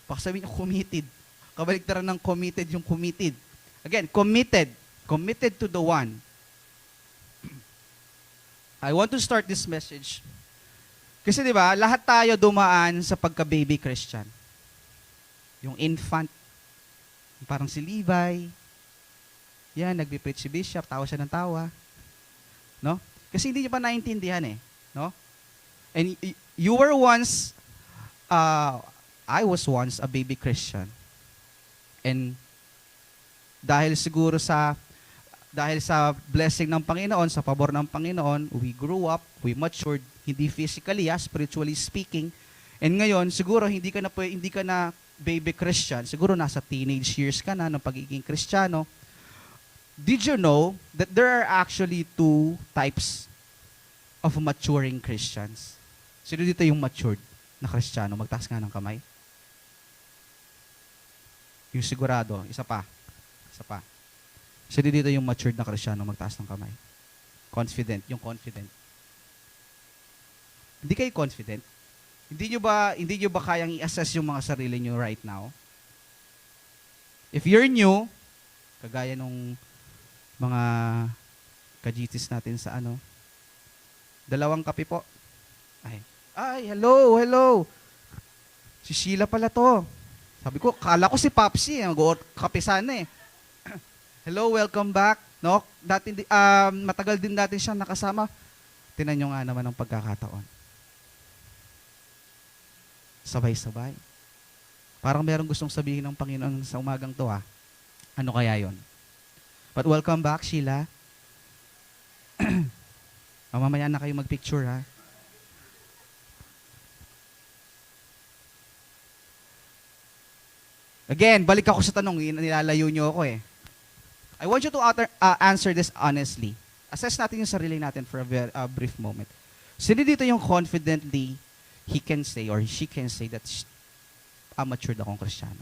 Baka sabihin niyo committed. Kabaligtaran ng committed yung committed. Again, committed. Committed to the one. I want to start this message. Kasi di ba, lahat tayo dumaan sa pagka-baby Christian. Yung infant. Parang si Levi. Yan, nagbe-preach si Bishop, tawa siya ng tawa. No? Kasi hindi niya pa naintindihan eh. No? And you were once, I was once a baby Christian. And dahil siguro sa blessing ng Panginoon, sa pabor ng Panginoon, we grew up, we matured, hindi physically, spiritually speaking. And ngayon, siguro hindi ka na baby Christian, siguro nasa teenage years ka na ng pagiging Kristiyano. Did you know that there are actually two types of maturing Christians? Sino dito yung matured na Kristiyano? Magtaas nga ng kamay. Yung sigurado, isa pa. Sino dito yung matured na Kristiyano? Magtaas ng kamay. Confident, yung confident. Hindi kayo confident? Hindi nyo ba kayang i-assess yung mga sarili nyo right now? If you're new, kagaya nung mga kajitis natin sa 2 kape po. Ay, hello. Si Sheila pala to. Sabi ko, kala ko si Popsi, mag-kape sana eh. Hello, welcome back. No? Matagal din natin siyang nakasama. Tinan nyo nga naman ang pagkakataon. Sabay-sabay. Parang merong gustong sabihin ng Panginoon sa umagang to ha. Ano kaya yon? But welcome back, Sheila. Mamaya na kayo magpicture ha. Again, balik ako sa tanong, nilalayo nyo ako eh. I want you to answer this honestly. Assess natin yung sarili natin for a brief moment. Sino dito yung confidently he can say or she can say that matured akong Kristiyano?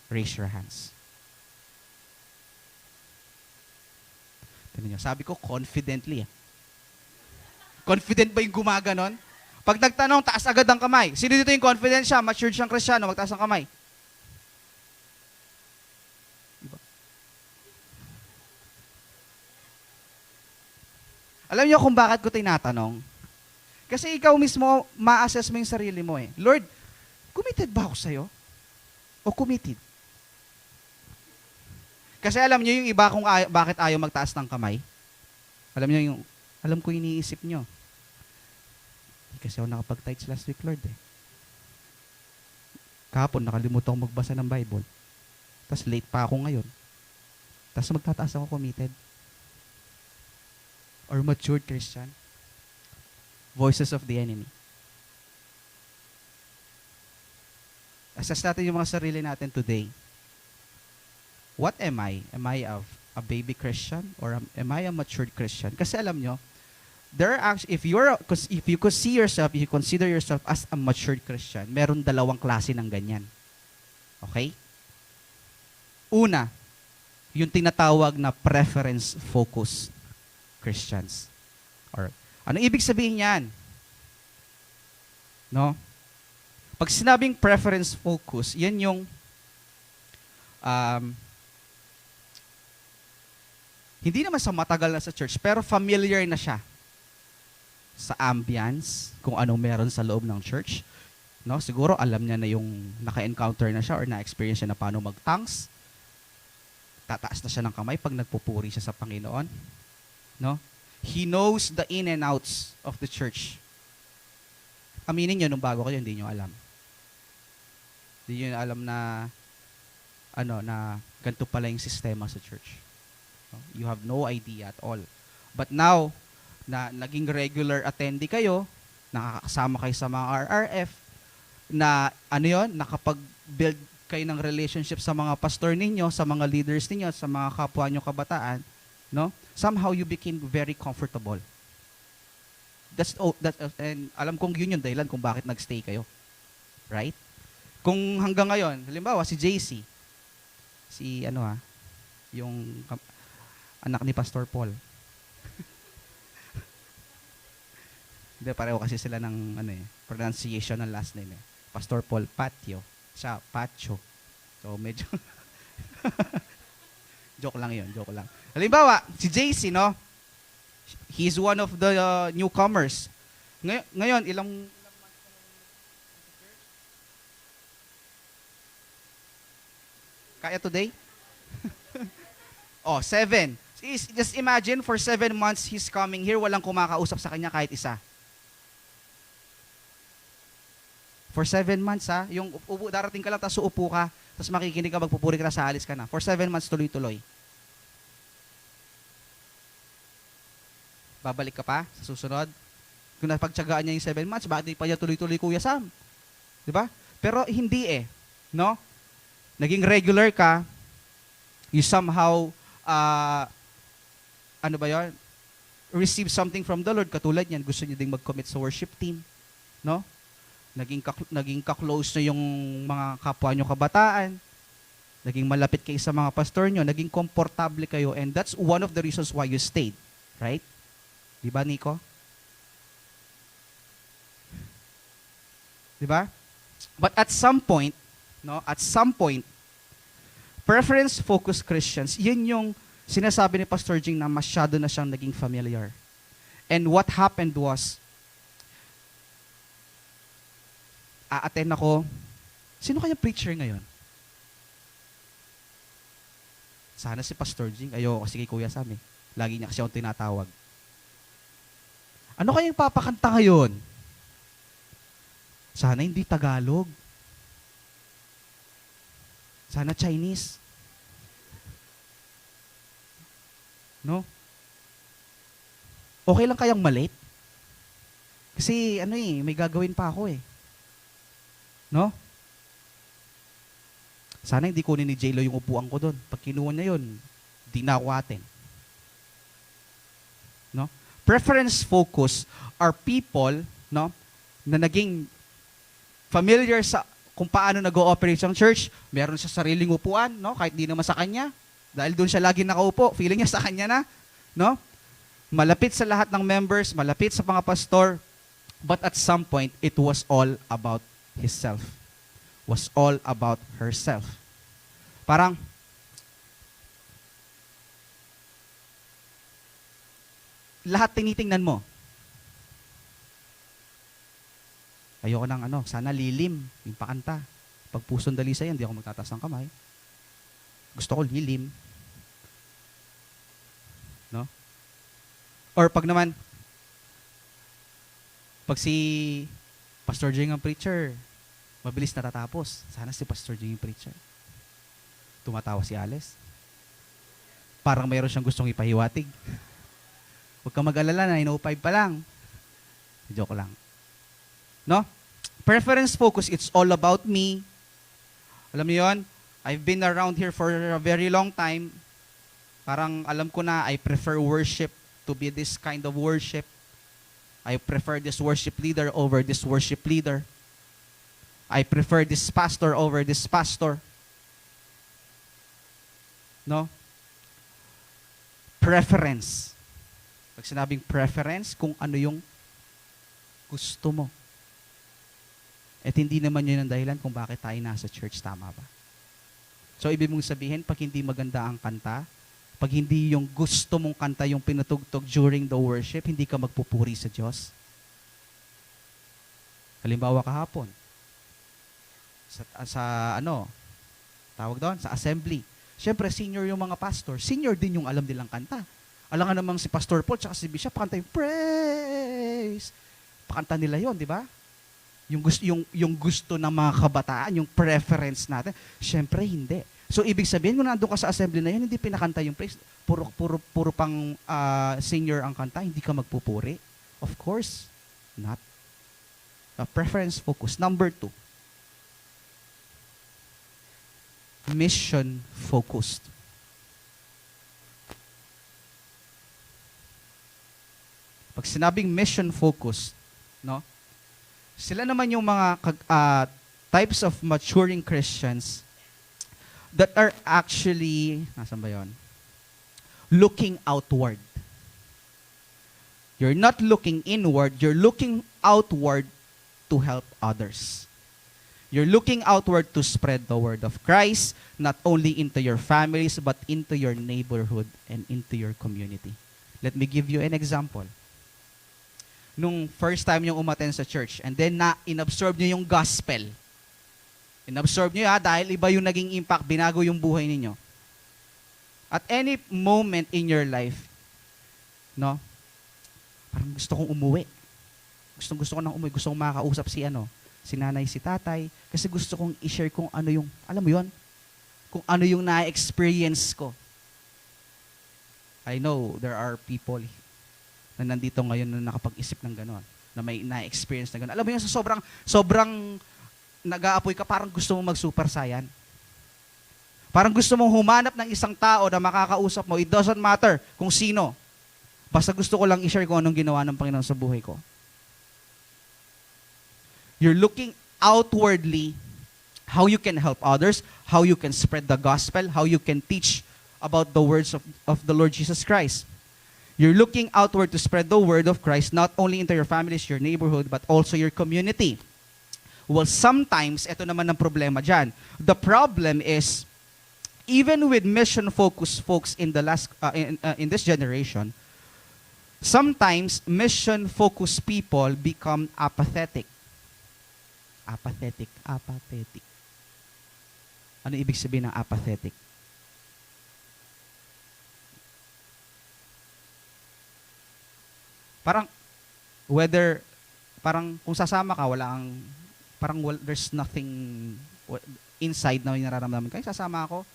Raise your hands. Tignan nyo, sabi ko confidently. Confident ba yung gumaganon? Pag nagtanong, taas agad ang kamay. Sino dito yung confident siya, matured siyang Kristiyano, magtaas ang kamay? Diba? Alam niyo kung bakit ko tinatanong? Kasi ikaw mismo, ma-assess mo yung sarili mo eh. Lord, committed ba ako sa'yo? O committed? Kasi alam niyo yung iba kung bakit ayaw magtaas ng kamay? Alam ko yung iniisip niyo. Kasi ako nakapag-tights last week, Lord eh. Kahapon, nakalimutan akong magbasa ng Bible. Tapos late pa ako ngayon. Tapos magtataas ako committed. Or matured Christian. Voices of the enemy. Assess natin yung mga sarili natin today. What am I? Am I a baby Christian or am I a matured Christian? Kasi alam nyo, there are actually, if you could see yourself, if you consider yourself as a matured Christian, meron 2 klase ng ganyan. Okay? Una, yung tinatawag na preference-focused Christians. Or, ano ibig sabihin yan? No? Pag sinabing preference-focused, yan yung hindi naman sa matagal na sa church, pero familiar na siya sa ambience, kung anong meron sa loob ng church. No? Siguro alam niya na yung naka-encounter na siya or na-experience siya na paano mag-tongues. Tataas na siya ng kamay pag nagpupuri siya sa Panginoon. No? He knows the in and outs of the church. Aminin niyo, nung bago kayo, hindi niyo alam. Hindi niyo alam na na ganito pala yung sistema sa church. No? You have no idea at all. But now, na naging regular attendee kayo, nakakasama kayo sa mga RRF, na nakapag-build kayo ng relationship sa mga pastor ninyo, sa mga leaders ninyo, sa mga kapwa nyo kabataan, no? Somehow you became very comfortable. And alam kong yun yung dahilan kung bakit nagstay kayo. Right? Kung hanggang ngayon, halimbawa si JC, yung anak ni Pastor Paul. Hindi, pareho kasi sila ng pronunciation ng last name. Pastor Paul Patio. Siya, Pacho. So, medyo joke lang yun, joke lang. Halimbawa, si JC, no? He's one of the newcomers. Ngayon, ilang kaya today? 7. Just imagine, for 7 months, he's coming here, walang kumakausap sa kanya kahit isa. For 7 months, yung darating ka lang, tapos uupo ka, tapos makikinig ka, magpupuri ka na, sa alis ka na. For 7 months, tuloy-tuloy. Babalik ka pa sa susunod. Kung napagtsagaan niya yung 7 months, bakit di pa niya tuloy-tuloy, Kuya Sam? Diba? Pero hindi no? Naging regular ka, you somehow, receive something from the Lord. Katulad niyan, gusto niyo ding mag-commit sa worship team. No? Naging ka-close na yung mga kapwa nyo kabataan. Naging malapit kayo sa mga pastor nyo. Naging komportable kayo. And that's one of the reasons why you stayed. Right? Diba, Nico? Diba? But at some point, preference-focused Christians, yun yung sinasabi ni Pastor Jing na masyado na siyang naging familiar. And what happened was, a-attend ako, sino kaya preacher ngayon? Sana si Pastor Jing. Ayoko kasi kay Kuya Sam eh. Lagi niya kasi akong tinatawag. Ano kayang papakanta ngayon? Sana hindi Tagalog. Sana Chinese. No? Okay lang kayang malate? Kasi may gagawin pa ako eh. No? Sana hindi kunin ni J-Lo yung upuan ko doon. Pag kinuha niya yun, di na ako atin. No? Preference focus are people, no, na naging familiar sa kung paano nag-ooperate ang church. Meron siya sariling upuan, no, kahit di naman sa kanya. Dahil doon siya lagi nakaupo, feeling niya sa kanya na, no? Malapit sa lahat ng members, malapit sa mga pastor, but at some point, it was all about himself. Was all about herself. Parang, lahat tinitingnan mo. Ayoko ng sana lilim, yung pakanta. Pag pusong dalisay, hindi ako magtataas ng kamay. Gusto ko lilim. No? Or pag naman, pag si Pastor Jing ang preacher, mabilis natatapos. Sana si Pastor Jing yung preacher. Tumatawa si Alice. Parang mayroon siyang gustong ipahiwatig. Huwag kang mag-alala na 9:05 pa lang. Joke lang. No? Preference focus, it's all about me. Alam niyo yun? I've been around here for a very long time. Parang alam ko na, I prefer worship to be this kind of worship. I prefer this worship leader over this worship leader. I prefer this pastor over this pastor. No? Preference. Pag sinabing preference, kung ano yung gusto mo. At hindi naman yun ang dahilan kung bakit tayo nasa church, tama ba? So, ibig mong sabihin, pag hindi maganda ang kanta, pag hindi yung gusto mong kanta yung pinatugtog during the worship, hindi ka magpupuri sa Diyos. Halimbawa kahapon, tawag doon, sa assembly. Siyempre, senior yung mga pastor. Senior din yung alam nilang kanta. Alam nga namang si Pastor Paul tsaka si Bishop, pakanta yung praise. Pakanta nila yon, di ba? Yung gusto ng mga kabataan, yung preference natin. Siyempre, hindi. So, ibig sabihin, kung nandun ka sa assembly na yun, hindi pinakanta yung praise. Puro pang senior ang kanta, hindi ka magpupuri. Of course, not. Preference focus. Number 2. Mission focused. Pag sinabing mission focused, no? Sila naman yung mga types of maturing Christians that are actually, nasan ba yun? Looking outward. You're not looking inward, you're looking outward to help others. You're looking outward to spread the word of Christ, not only into your families, but into your neighborhood and into your community. Let me give you an example. Nung first time yung umattend sa church, and then inabsorb nyo yung gospel. Inabsorb nyo dahil iba yung naging impact, binago yung buhay ninyo. At any moment in your life, no, parang gusto kong umuwi. Gusto ko nang umuwi. Gusto kong makakausap si nanay, si tatay. Kasi gusto kong i-share kung ano yung, alam mo yon, kung ano yung na-experience ko. I know there are people na nandito ngayon na nakapag-isip ng gano'n, na may na-experience na gano'n. Alam mo yun, sobrang nag-aapoy ka, parang gusto mong mag-super saiyan. Parang gusto mong humanap ng isang tao na makakausap mo. It doesn't matter kung sino. Basta gusto ko lang i-share kung anong ginawa ng Panginoon sa buhay ko. You're looking outwardly how you can help others, how you can spread the gospel, how you can teach about the words of the Lord Jesus Christ. You're looking outward to spread the word of Christ, not only into your families, your neighborhood, but also your community. Well, sometimes, ito naman ang problema dyan. The problem is, even with mission-focused folks in in this generation, sometimes mission-focused people become apathetic. Apathetic. Ano ibig sabihin ng apathetic? Parang kung sasama ka, there's nothing inside na may nararamdaman ka. Sasama ako,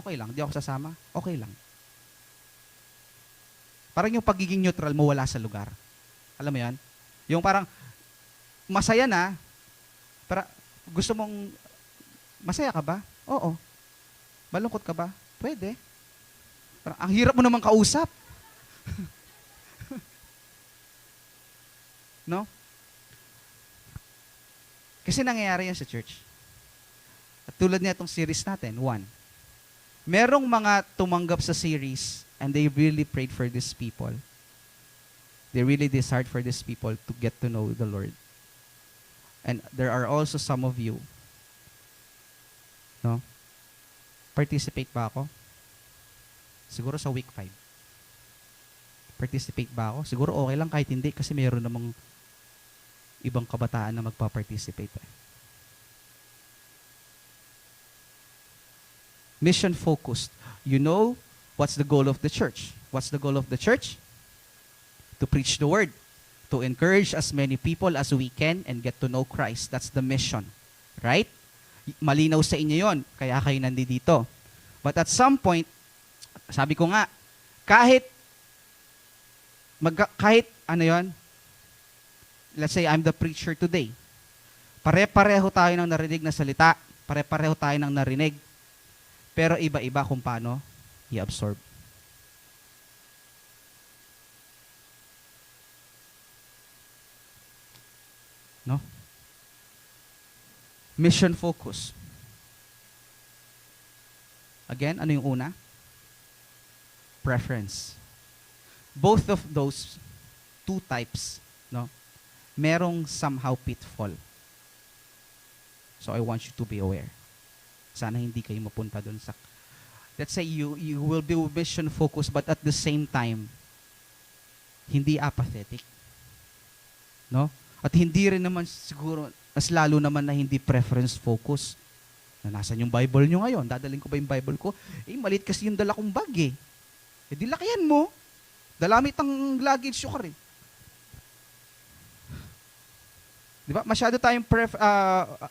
okay lang. Di ako sasama, okay lang. Parang yung pagiging neutral mo wala sa lugar. Alam mo yan? Yung parang, masaya na, pero gusto mong, masaya ka ba? Oo. Malungkot ka ba? Pwede. Parang, ang hirap mo naman kausap. No? Kasi nangyayari yan sa church. At tulad niya itong series natin, 1. Merong mga tumanggap sa series and they really prayed for these people. They really desired for these people to get to know the Lord. And there are also some of you, no? Participate ba ako? Siguro sa week 5. Participate ba ako? Siguro okay lang kahit hindi kasi mayroon namang ibang kabataan na magpa-participate. Mission focused. You know what's the goal of the church? What's the goal of the church? To preach the word, to encourage as many people as we can and get to know Christ. That's the mission. Right? Malinaw sa inyo yon, kaya kayo nandito. But at some point, sabi ko nga, kahit ano yon, let's say I'm the preacher today. Pare-pareho tayo ng narinig na salita. Pare-pareho tayo ng narinig. Pero iba-iba kung paano i-absorb. No? Mission focus. Again, ano yung una? Preference. Both of those two types, no, merong somehow pitfall. So I want you to be aware. Sana hindi kayo mapunta dun sa, let's say you will be vision focused but at the same time hindi apathetic. No? At hindi rin naman siguro, mas lalo naman na hindi preference focus. Na nasan yung Bible nyo ngayon? Dadalhin ko ba yung Bible ko? Maliit kasi yung dala kong bag eh. Di lakihan mo. Dalamit ang luggage ko rin. Di ba? Masyado tayong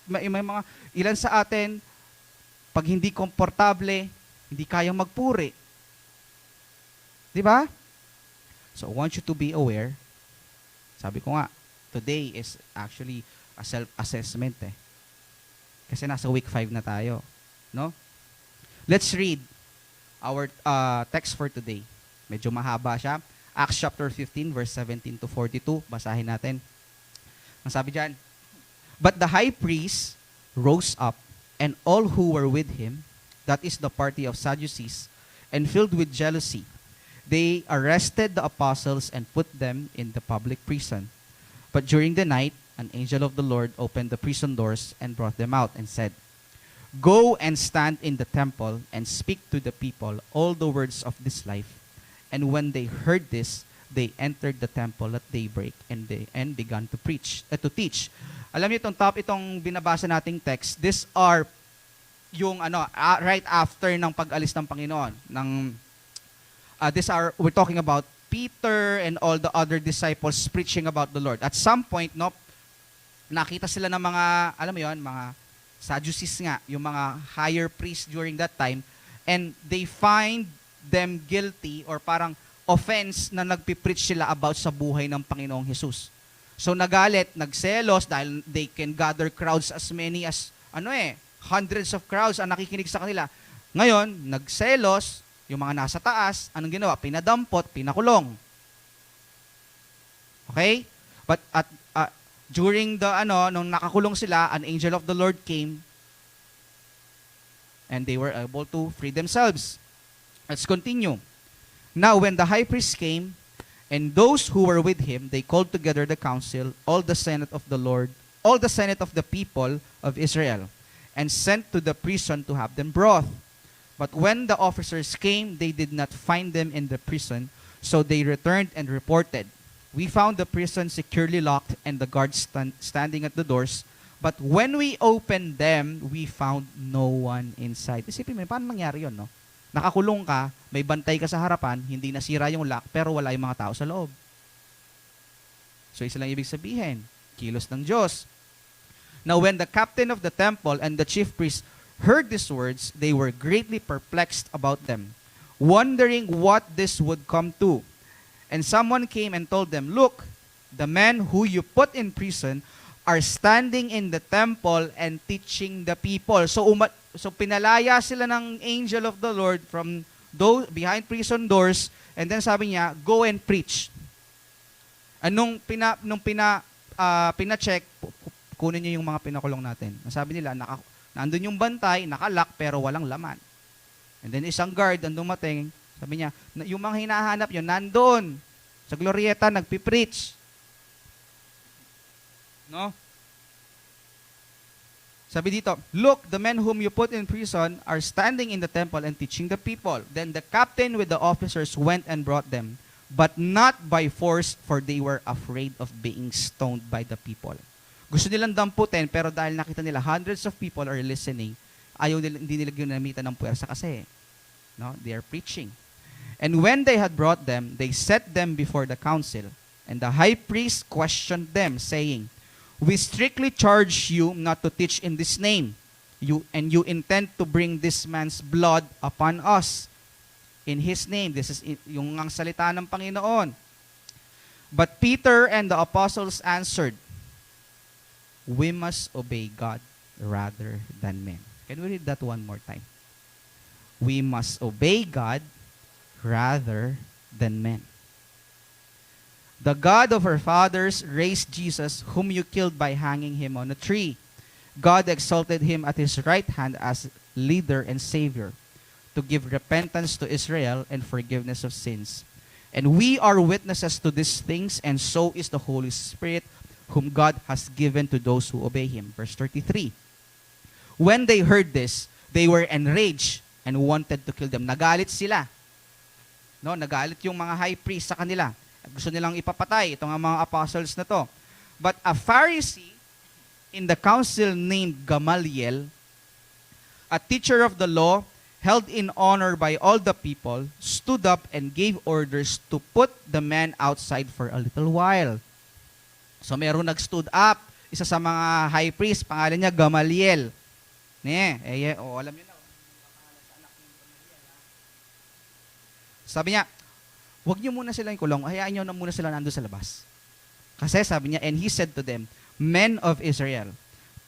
may mga ilan sa atin, pag hindi komportable, hindi kayang magpuri. Di ba? So I want you to be aware. Sabi ko nga, today is actually a self-assessment eh. Kasi nasa week 5 na tayo. No? Let's read our text for today. Medyo mahaba siya. Acts chapter 15, verse 17 to 42. Basahin natin. Ang sabi dyan, "But the high priest rose up, and all who were with him, that is the party of Sadducees, and filled with jealousy, they arrested the apostles and put them in the public prison. But during the night, an angel of the Lord opened the prison doors and brought them out and said, 'Go and stand in the temple and speak to the people all the words of this life.' And when they heard this, they entered the temple at daybreak and began to teach." Alam niyo itong binabasa nating text, these are yung right after ng pag-alis ng Panginoon. We're talking about Peter and all the other disciples preaching about the Lord. At some point, no, nakita sila ng mga, alam mo yon, mga Sadducees nga, yung mga higher priests during that time, and they find them guilty or parang offense na nagpipreach sila about sa buhay ng Panginoong Jesus. So nagalit, nagselos dahil they can gather crowds as many as, hundreds of crowds ang nakikinig sa kanila. Ngayon, nagselos, yung mga nasa taas, anong ginawa? Pinadampot, pinakulong. Okay? But during nung nakakulong sila, an angel of the Lord came and they were able to free themselves. Let's continue. "Now when the high priest came and those who were with him, they called together the council, all the senate of the Lord, all the senate of the people of Israel, and sent to the prison to have them brought. But when the officers came, they did not find them in the prison, so they returned and reported, 'We found the prison securely locked and the guards standing at the doors. But when we opened them, we found no one inside.'" Isipin mo, paano nangyari yun, no? Nakakulong ka, may bantay ka sa harapan, hindi nasira yung lock, pero wala yung mga tao sa loob. So isa lang ibig sabihin, kilos ng Diyos. "Now when the captain of the temple and the chief priest heard these words, they were greatly perplexed about them, wondering what this would come to. And someone came and told them, 'Look, the men who you put in prison are standing in the temple and teaching the people.'" So pinalaya sila ng angel of the Lord from those behind prison doors, and then sabi niya, "Go and preach." Anong pina-check, kunin niyo yung mga pinakulong natin. Sabi nila, nandun yung bantay, nakalock, pero walang laman. And then isang guard ang dumating, sabi niya, yung mga hinahanap yun, nandun sa Glorieta, nagpipreach. No? Sabi dito, "Look, the men whom you put in prison are standing in the temple and teaching the people. Then the captain with the officers went and brought them, but not by force, for they were afraid of being stoned by the people." Gusto nilang damputin, pero dahil nakita nila hundreds of people are listening, hindi nila ginamitan ng puwersa kasi, no? They are preaching. "And when they had brought them, they set them before the council. And the high priest questioned them, saying, 'We strictly charge you not to teach in this name. You intend to bring this man's blood upon us in his name.'" This is yung ang salita ng Panginoon. "But Peter and the apostles answered, 'We must obey God rather than men.'" Can we read that one more time? "We must obey God rather than men. The God of our fathers raised Jesus, whom you killed by hanging him on a tree. God exalted him at his right hand as leader and savior, to to give repentance to Israel and forgiveness of sins. And we are witnesses to these things, and so is the Holy Spirit, whom God has given to those who obey Him. Verse 33. When they heard this, they were enraged and wanted to kill them. Nagalit sila. No, nagalit yung mga high priest sa kanila. Gusto nilang ipapatay itong mga apostles na to. But a Pharisee in the council named Gamaliel, a teacher of the law, held in honor by all the people, stood up and gave orders to put the man outside for a little while. So meron nag-stood up, isa sa mga high priest, pangalan niya Gamaliel. Alam niyo na. Sabi niya, huwag niyo muna silang ikulong, hayaan niyo na muna sila nandun sa labas. Kasi sabi niya, and he said to them, men of Israel,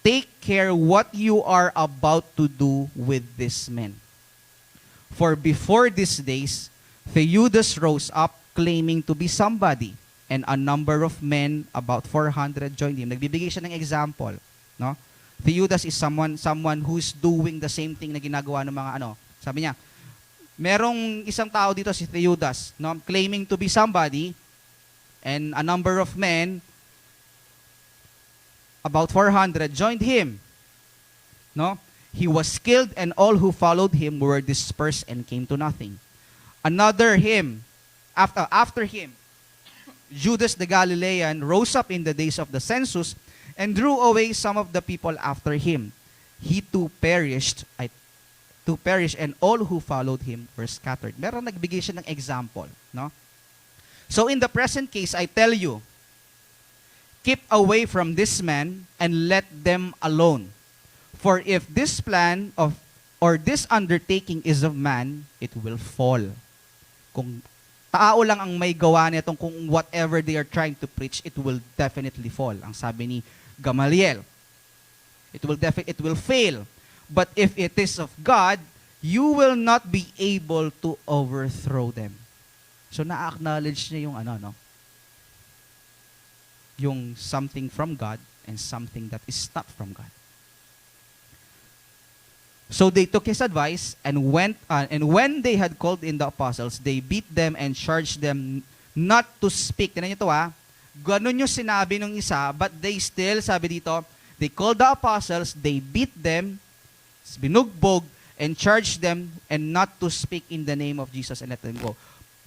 take care what you are about to do with these men. For before these days, Theudas rose up claiming to be somebody, and a number of men, about 400, joined him. Nagbibigay siya ng example. No? Theudas is someone who's doing the same thing na ginagawa ng mga Sabi niya, merong isang tao dito, si Theudas, no? Claiming to be somebody, and a number of men, about 400, joined him. No? He was killed, and all who followed him were dispersed and came to nothing. After him, Judas the Galilean rose up in the days of the census and drew away some of the people after him. He too perished, and all who followed him were scattered. Meron nagbigay siya ng example. No? So in the present case, I tell you, keep away from this man and let them alone. For if this plan or this undertaking is of man, it will fall. Kung tao lang ang may gawa nitong kung whatever they are trying to preach, it will definitely fall. Ang sabi ni Gamaliel, it will fail. But if it is of God, you will not be able to overthrow them. So na-acknowledge niya yung yung something from God and something that is not from God. So they took his advice and went and when they had called in the apostles, they beat them and charged them not to speak. Tingnan niyo to Ganun yung sinabi nung isa, but they still, sabi dito, they called the apostles, they beat them, binugbog, and charged them and not to speak in the name of Jesus and let them go.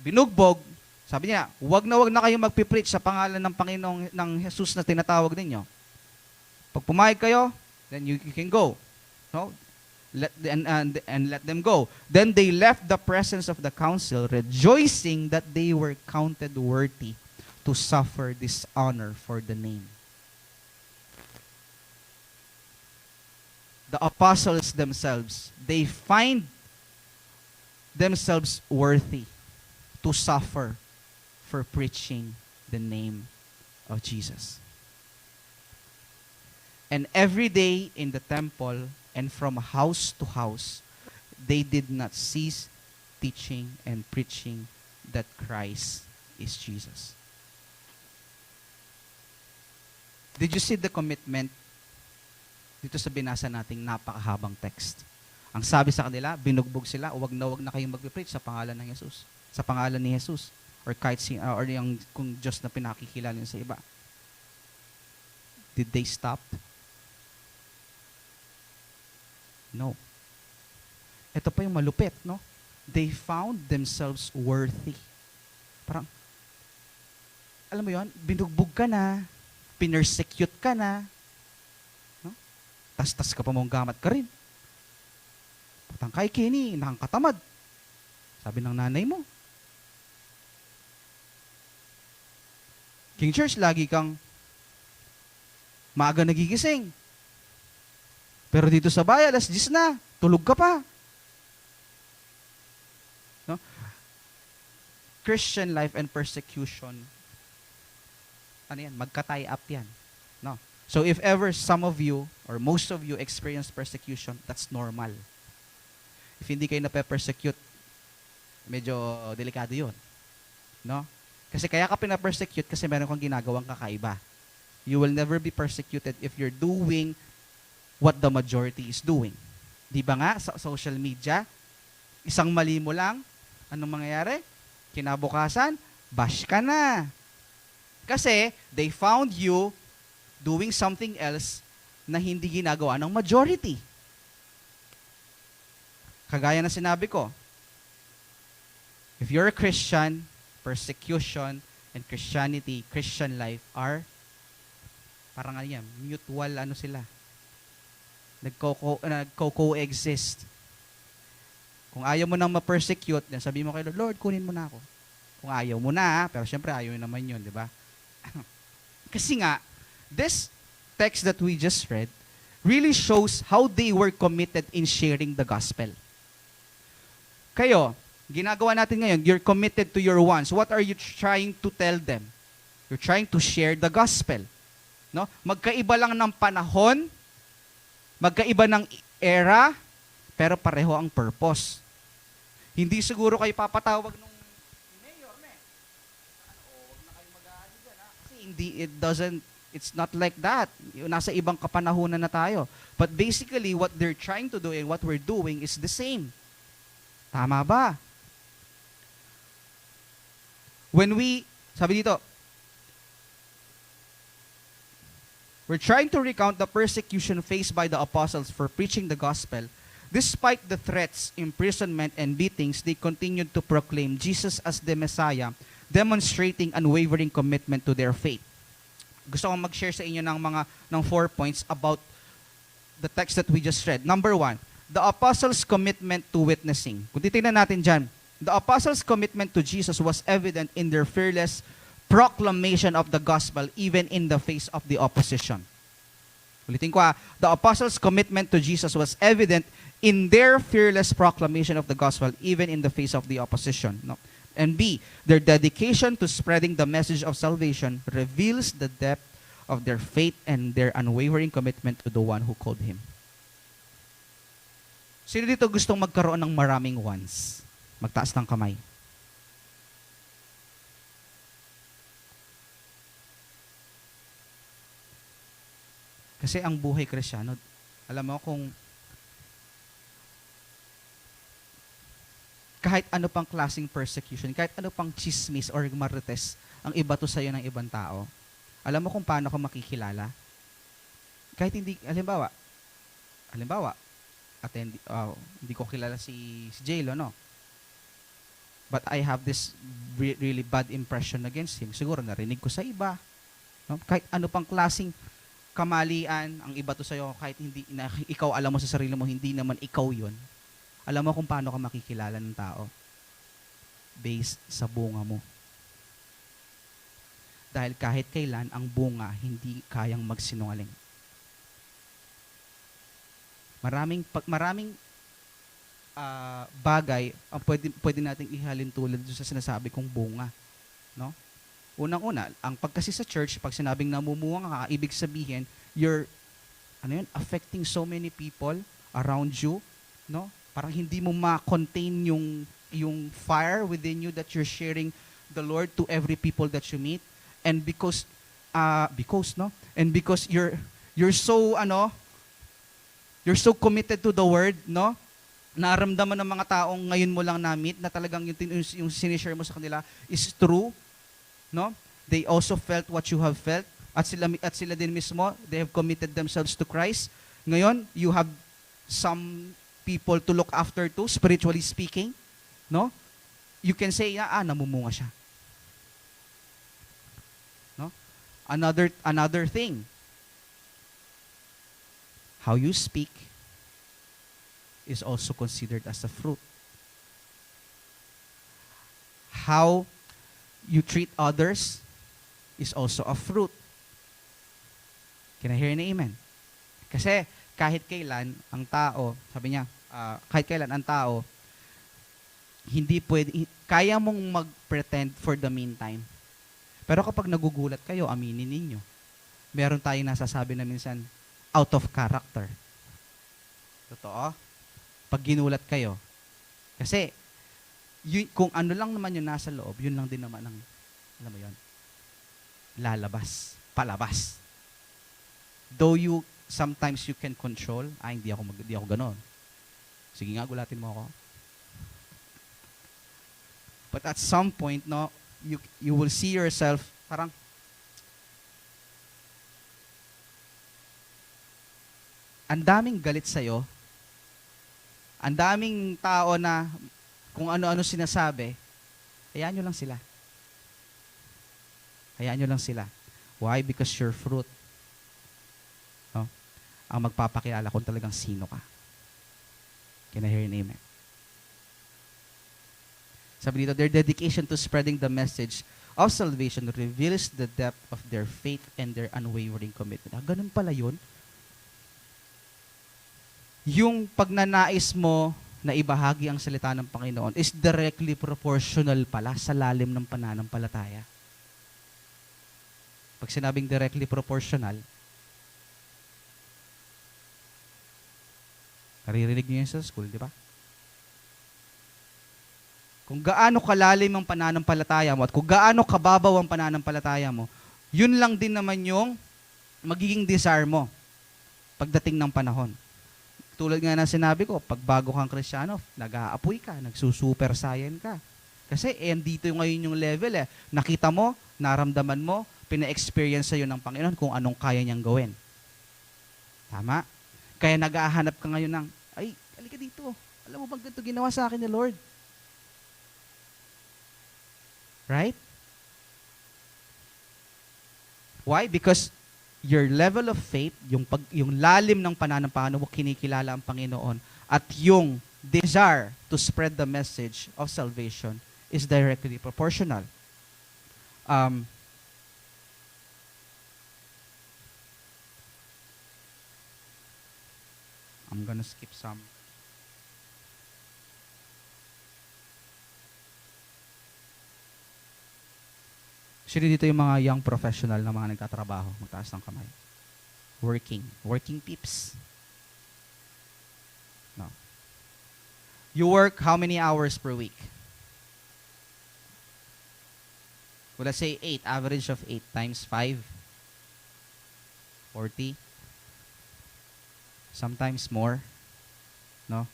Binugbog, sabi niya, wag na kayong magpipreach sa pangalan ng Panginoong ng Jesus na tinatawag ninyo. Pag pumayag kayo, then you can go. No? And let them go. Then they left the presence of the council, rejoicing that they were counted worthy to suffer dishonor for the name. The apostles themselves, they find themselves worthy to suffer for preaching the name of Jesus. And every day in the temple and from house to house, they did not cease teaching and preaching that Christ is Jesus. Did you see the commitment dito sa binasa nating napakahabang text? Ang sabi sa kanila, binugbog sila, wag na kayong magpipreach sa pangalan ng Jesus. Sa pangalan ni Jesus. Or kahit or yung kung Diyos na pinakikilala sa iba. Did they stop? No. Ito pa yung malupit, no? They found themselves worthy. Parang, alam mo yun, binugbog ka na, pinersecute ka na, no? Tas-tas ka pa mong gamat ka rin. Patang kay Kenny, nakangkatamad. Sabi ng nanay mo. King Church, lagi kang maaga nagigising. Pero dito sa bayan, alas 10 na, tulog ka pa. No? Christian life and persecution, magka-tie up yan. No? So if ever some of you, or most of you experience persecution, that's normal. If hindi kayo nape-persecute, medyo delikado yun. No? Kasi kaya ka pina-persecute kasi meron kang ginagawang kakaiba. You will never be persecuted if you're doing what the majority is doing. Di ba nga, sa social media, Isang mali mo lang, anong mangyayari? Kinabukasan, bash ka na. Kasi they found you doing something else na hindi ginagawa ng majority. Kagaya na sinabi ko, if you're a Christian, persecution and Christianity, Christian life are parang ano yan, mutual ano sila. Nagko-coexist. Kung ayaw mo nang ma-persecute, then sabi mo kay Lord, Lord, kunin mo na ako. Kung ayaw mo na, pero syempre ayaw naman yun, di ba? Kasi nga, this text that we just read really shows how they were committed in sharing the gospel. Kayo, ginagawa natin ngayon, you're committed to your ones. What are you trying to tell them? You're trying to share the gospel. No? Magkaiba lang ng panahon, magkaiba ng era, pero pareho ang purpose. Hindi siguro kayo papatawag nung mayor, huwag na kayo mag-aali dyan, ha? Kasi hindi, it's not like that. Nasa ibang kapanahunan na tayo. But basically, what they're trying to do and what we're doing is the same. Tama ba? Sabi dito, we're trying to recount the persecution faced by the apostles for preaching the gospel. Despite the threats, imprisonment, and beatings, they continued to proclaim Jesus as the Messiah, demonstrating unwavering commitment to their faith. Gusto kong mag-share sa inyo ng 4 points about the text that we just read. Number 1, the apostles' commitment to witnessing. Kung titignan natin dyan, the apostles' commitment to Jesus was evident in their fearless proclamation of the gospel even in the face of the opposition. Ulitin ko the apostles' commitment to Jesus was evident in their fearless proclamation of the gospel even in the face of the opposition. No? And B, their dedication to spreading the message of salvation reveals the depth of their faith and their unwavering commitment to the one who called him. Sino dito gustong magkaroon ng maraming ones? Magtaas ng kamay. Kasi ang buhay Kristiyano, alam mo kung kahit ano pang klaseng persecution, kahit ano pang chismis or marites ang iba to sa'yo ng ibang tao, alam mo kung paano ka makikilala? Kahit hindi, halimbawa, hindi ko kilala si J-Lo, no? But I have this really bad impression against him. Siguro narinig ko sa iba. No? Kahit ano pang klaseng kamalian, ang iba to sa'yo, kahit hindi ikaw alam mo sa sarili mo, hindi naman ikaw yun. Alam mo kung paano ka makikilala ng tao? Based sa bunga mo. Dahil kahit kailan, ang bunga hindi kayang magsinungaling. Maraming bagay ang pwede nating ihalin tulad sa sinasabi kong bunga. No? Unang-una, ang pagkasi sa church, pag sinabing namumunga ka, ibig sabihin, you're affecting so many people around you, no? Parang hindi mo ma-contain yung fire within you that you're sharing the Lord to every people that you meet. And because you're so committed to the word, no? Naramdaman ng mga taong ngayon mo lang na-meet na talagang yung sinishare mo sa kanila is true. No? They also felt what you have felt. At sila din mismo, they have committed themselves to Christ. Ngayon, you have some people to look after too, spiritually speaking. No? You can say, namumunga siya. No? Another thing. How you speak is also considered as a fruit. How you treat others is also a fruit. Can I hear an amen? Kasi kahit kailan ang tao, sabi niya, kahit kailan ang tao, hindi pwede, kaya mong mag-pretend for the meantime. Pero kapag nagugulat kayo, aminin ninyo. Meron tayong nasasabi na minsan, out of character. Totoo? Pag ginulat kayo. Kasi, kung ano lang naman yung nasa loob, yun lang din naman ang, alam mo yun, lalabas, palabas. Though sometimes you can control, hindi ako ganon. Sige nga, gulatin mo ako. But at some point, no, you will see yourself, parang, ang daming galit sa'yo, ang daming tao na kung ano-ano sinasabi, hayaan nyo lang sila. Hayaan nyo lang sila. Why? Because your fruit, no, ang magpapakilala kung talagang sino ka. Can I hear an amen? Sabi dito, their dedication to spreading the message of salvation reveals the depth of their faith and their unwavering commitment. Ganun pala yun. Yung pagnanais mo na ibahagi ang salita ng Panginoon is directly proportional pala sa lalim ng pananampalataya. Pag sinabing directly proportional, naririnig niyo yun sa school, di ba? Kung gaano kalalim ang pananampalataya mo at kung gaano kababaw ang pananampalataya mo, yun lang din naman yung magiging desire mo pagdating ng panahon. Tulad nga na sinabi ko, pag bago kang Kristiyano, nag-aapoy ka, nagsusuper saiyan ka. Kasi dito ngayon yung level nakita mo, naramdaman mo, pina-experience sa'yo ng Panginoon kung anong kaya niyang gawin. Tama? Kaya nag-ahanap ka ngayon ng, ay, halika dito. Alam mo bang ganito ginawa sa akin ni Lord? Right? Why? Because your level of faith, yung lalim ng pananampalataya mo, kinikilala ang Panginoon, at yung desire to spread the message of salvation is directly proportional. I'm gonna skip some. Sino dito yung mga young professional na mga nagtatrabaho? Magtaas ng kamay. Working peeps. No. You work how many hours per week? Well, let's say 8. Average of 8 times 5. 40. Sometimes more. No?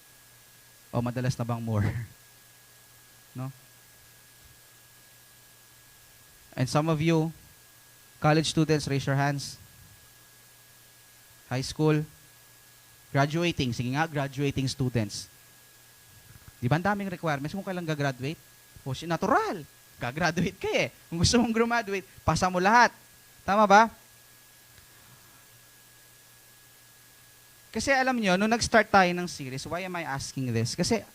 O madalas na bang more? No? And some of you, college students, raise your hands. High school, graduating. Sige nga, graduating students. Di ba ang daming requirements kung kailan gagraduate? O, natural. Gagraduate ka eh. Kung gusto mong graduate, pasa mo lahat. Tama ba? Kasi alam nyo, nung nag-start tayo ng series, why am I asking this? Kasi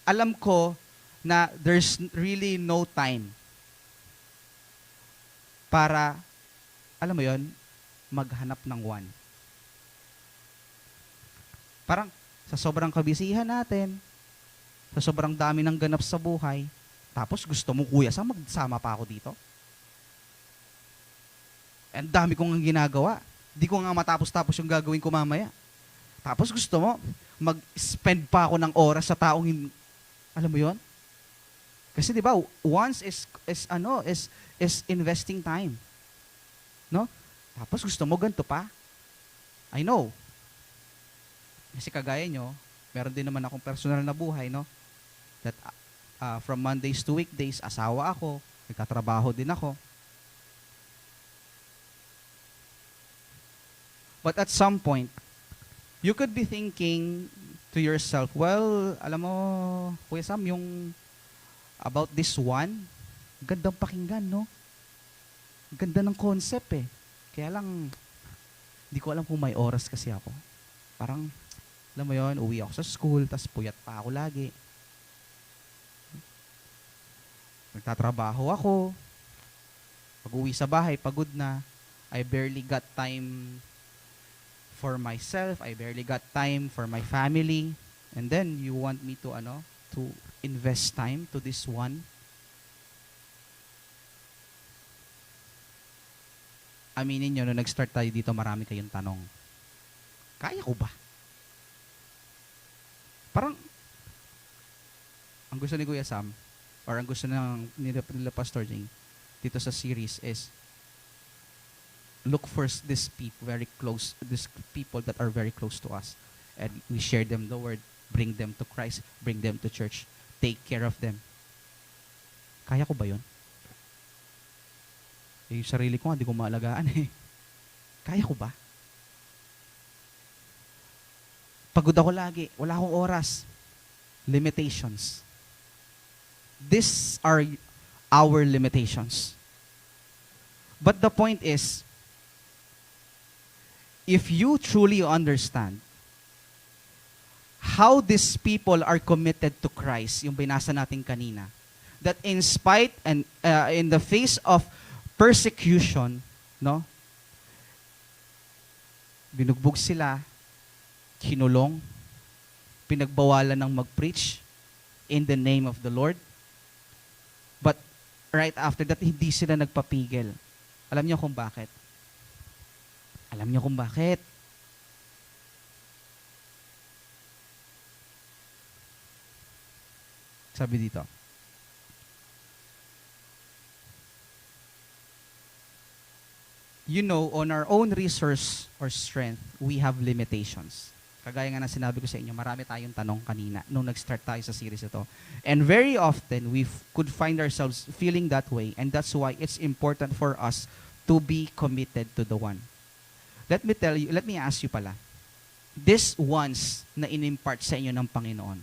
alam ko na there's really no time para, alam mo yon, maghanap ng one. Parang, sa sobrang kabisihan natin, sa sobrang dami ng ganap sa buhay, tapos gusto mo, kuya, magsama pa ako dito? And dami kong ginagawa. Di ko nga matapos-tapos yung gagawin ko mamaya. Tapos gusto mo, mag-spend pa ako ng oras sa taong, alam mo yon? Kasi di ba, once is investing time. No? Tapos gusto mo ganito pa? I know. Kasi kagaya nyo, meron din naman akong personal na buhay, no? That from Mondays to weekdays, asawa ako, nagkatrabaho din ako. But at some point, you could be thinking to yourself, well, alam mo, Kuya Sam, yung about this one, gandang pakinggan, no? Ganda ng concept eh. Kaya lang, di ko alam kung may oras kasi ako. Parang, alam mo yon, uwi ako sa school, tas puyat pa ako lagi. Nagtatrabaho ako. Pag uwi sa bahay, pagod na. I barely got time for myself. I barely got time for my family. And then, you want me to, to invest time to this one? Aminin nyo, nung nag-start tayo dito, marami kayong tanong. Kaya ko ba? Parang, ang gusto ni Kuya Sam, or ang gusto nila Pastor Jing, dito sa series is, look for these people that are very close to us. And we share them the word, bring them to Christ, bring them to church, take care of them. Kaya ko ba yun? Eh, yung sarili ko nga, di ko maalagaan eh. Kaya ko ba? Pagod ako lagi. Wala akong oras. Limitations. These are our limitations. But the point is, if you truly understand how these people are committed to Christ, yung binasa natin kanina, that in spite and in the face of persecution, no? Binugbog sila, kinulong, pinagbawalan ng mag-preach in the name of the Lord. But right after that, hindi sila nagpapigil. Alam niyo kung bakit? Alam niyo kung bakit? Sabi dito, you know, on our own resource or strength, we have limitations. Kagaya nga na sinabi ko sa inyo, marami tayong tanong kanina nung nag-start tayo sa series ito. And very often, we could find ourselves feeling that way, and that's why it's important for us to be committed to the one. Let me ask you pala, these ones na in-impart sa inyo ng Panginoon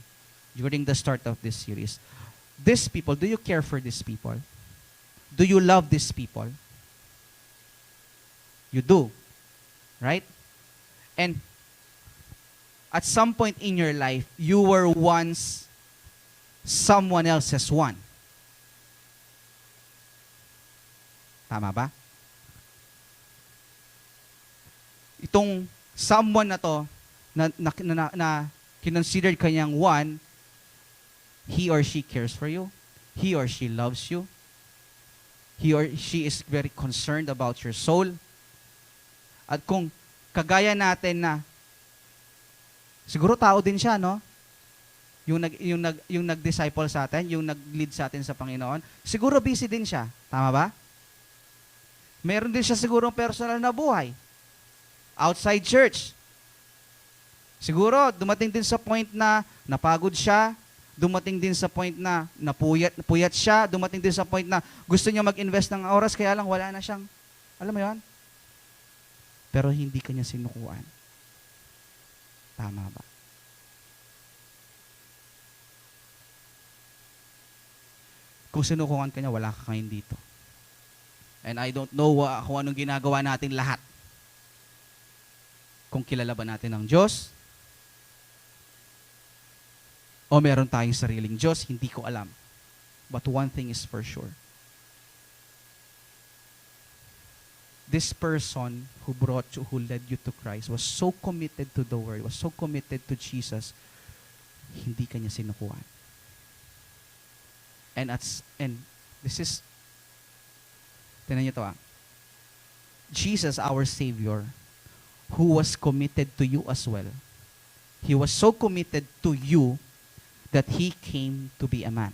during the start of this series, these people, do you care for these people? Do you love these people? You do. Right? And at some point in your life, you were once someone else's one. Tama ba? Itong someone na to, na kinonsidered kanyang one, he or she cares for you. He or she loves you. He or she is very concerned about your soul. At kung kagaya natin na, siguro tao din siya, no? Yung nag-disciple sa atin, yung nag-lead sa atin sa Panginoon, siguro busy din siya. Tama ba? Meron din siya siguro personal na buhay. Outside church. Siguro, dumating din sa point na napagod siya, dumating din sa point na napuyat siya, dumating din sa point na gusto niya mag-invest ng oras, kaya lang wala na siyang, alam mo yun? Pero hindi kanya sinukuan. Tama ba? Kung sinukuan kanya, wala ka ngayon dito. And I don't know kung anong ginagawa natin lahat. Kung kilala ba natin ang Diyos, o meron tayong sariling Diyos, hindi ko alam. But one thing is for sure. This person who led you to Christ was so committed to the Word, was so committed to Jesus, hindi kanya sinukuan. And this is, tinan niyo to Jesus, our Savior, who was committed to you as well. He was so committed to you that He came to be a man.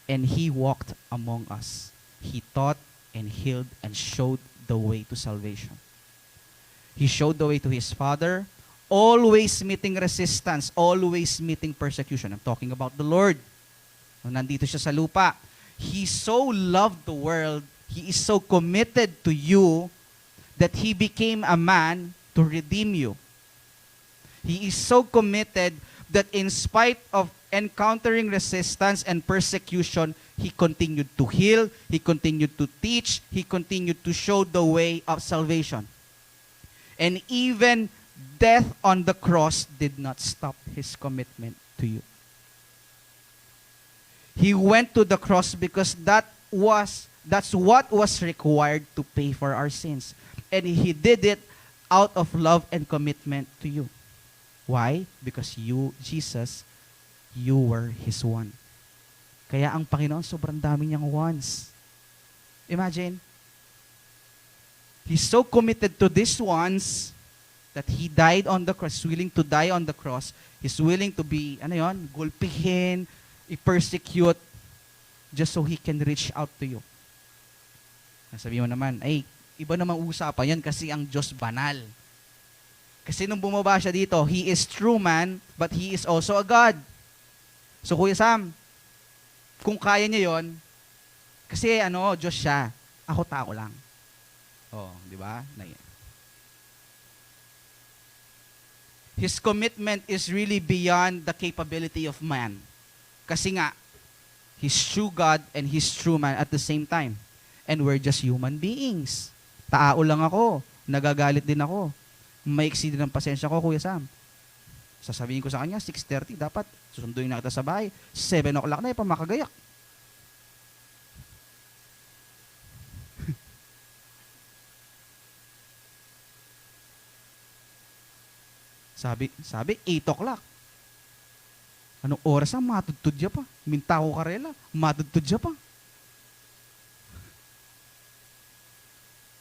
And He walked among us. He taught and healed and showed the way to salvation. He showed the way to His Father, always meeting resistance, always meeting persecution. I'm talking about the Lord. Nung nandito siya sa lupa, He so loved the world, He is so committed to you that He became a man to redeem you. He is so committed that in spite of encountering resistance and persecution, He continued to heal, He continued to teach, He continued to show the way of salvation. And even death on the cross did not stop His commitment to you. He went to the cross because that's what was required to pay for our sins. And He did it out of love and commitment to you. Why? Because you, Jesus, you were His one. Kaya ang Panginoon, sobrang dami niyang ones. Imagine, He's so committed to these ones that He died on the cross, willing to die on the cross. He's willing to be, gulpihin, i-persecute, just so He can reach out to you. Sabi mo naman, ay, iba namang usapan yan kasi ang Diyos banal. Kasi nung bumaba siya dito, He is true man, but He is also a God. So Kuya Sam, kung kaya niya yon, Kasi Diyos siya. Ako tao lang. Oh, di ba? His commitment is really beyond the capability of man. Kasi nga, He's true God and He's true man at the same time. And we're just human beings. Tao lang ako. Nagagalit din ako. Maiksi din ang pasensya ko, Kuya Sam. Sasabihin ko sa kanya, 6:30, dapat susunduin na kita sa bahay. 7 o'clock na, pamakagayak. Sabi, 8 o'clock. Anong oras ang matudtud siya pa? Minta ko karela, matudtud siya pa.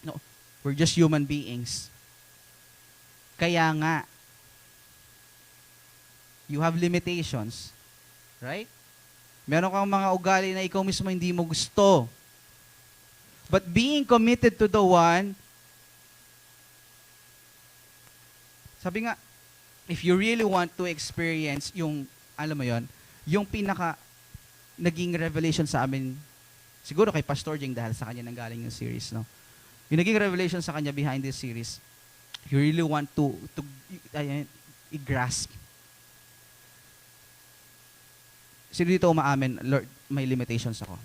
No, we're just human beings. Kaya nga, you have limitations. Right? Meron kang mga ugali na ikaw mismo hindi mo gusto. But being committed to the one, sabi nga, if you really want to experience yung, alam mo yon, yung pinaka naging revelation sa amin, siguro kay Pastor Jing dahil sa kanya nanggaling yung series, no? Yung naging revelation sa kanya behind this series, you really want to i-grasp. Sino dito umaamin, Lord, may limitations ako.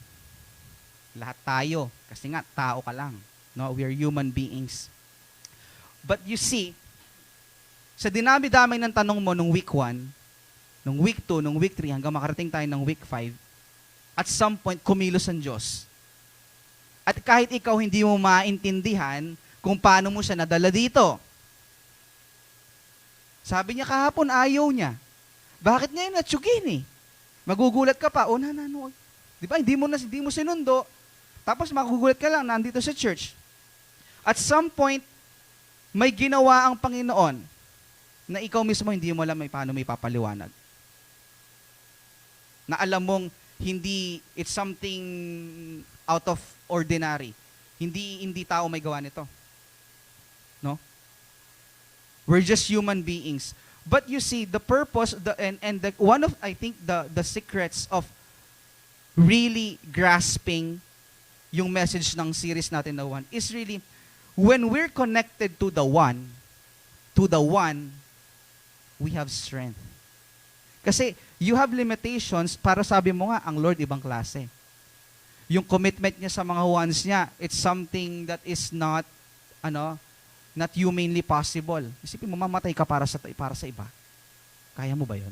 Lahat tayo, kasi nga, tao ka lang. No? We are human beings. But you see, sa dinami-damay ng tanong mo nung week 1, nung week 2, nung week 3, hanggang makarating tayo ng week 5, at some point, kumilos ang Diyos. At kahit ikaw hindi mo maintindihan kung paano mo siya nadala dito. Sabi niya kahapon, ayaw niya. Bakit ngayon natsugin eh? Magugulat ka pa, no. Di ba, hindi mo sinundo. Tapos magugulat ka lang, nandito sa church. At some point, may ginawa ang Panginoon na ikaw mismo hindi mo alam paano may papaliwanag. Na alam mong hindi, it's something out of ordinary. Hindi tao may gawa nito. No? We're just human beings. But you see, the purpose, one of, I think, the secrets of really grasping yung message ng series natin na one is really, when we're connected to the one, we have strength. Kasi you have limitations para sabi mo nga, ang Lord ibang klase. Yung commitment niya sa mga ones niya, it's something that is not humanly possible. Isipin mo, mamatay ka para sa iba. Kaya mo ba yun?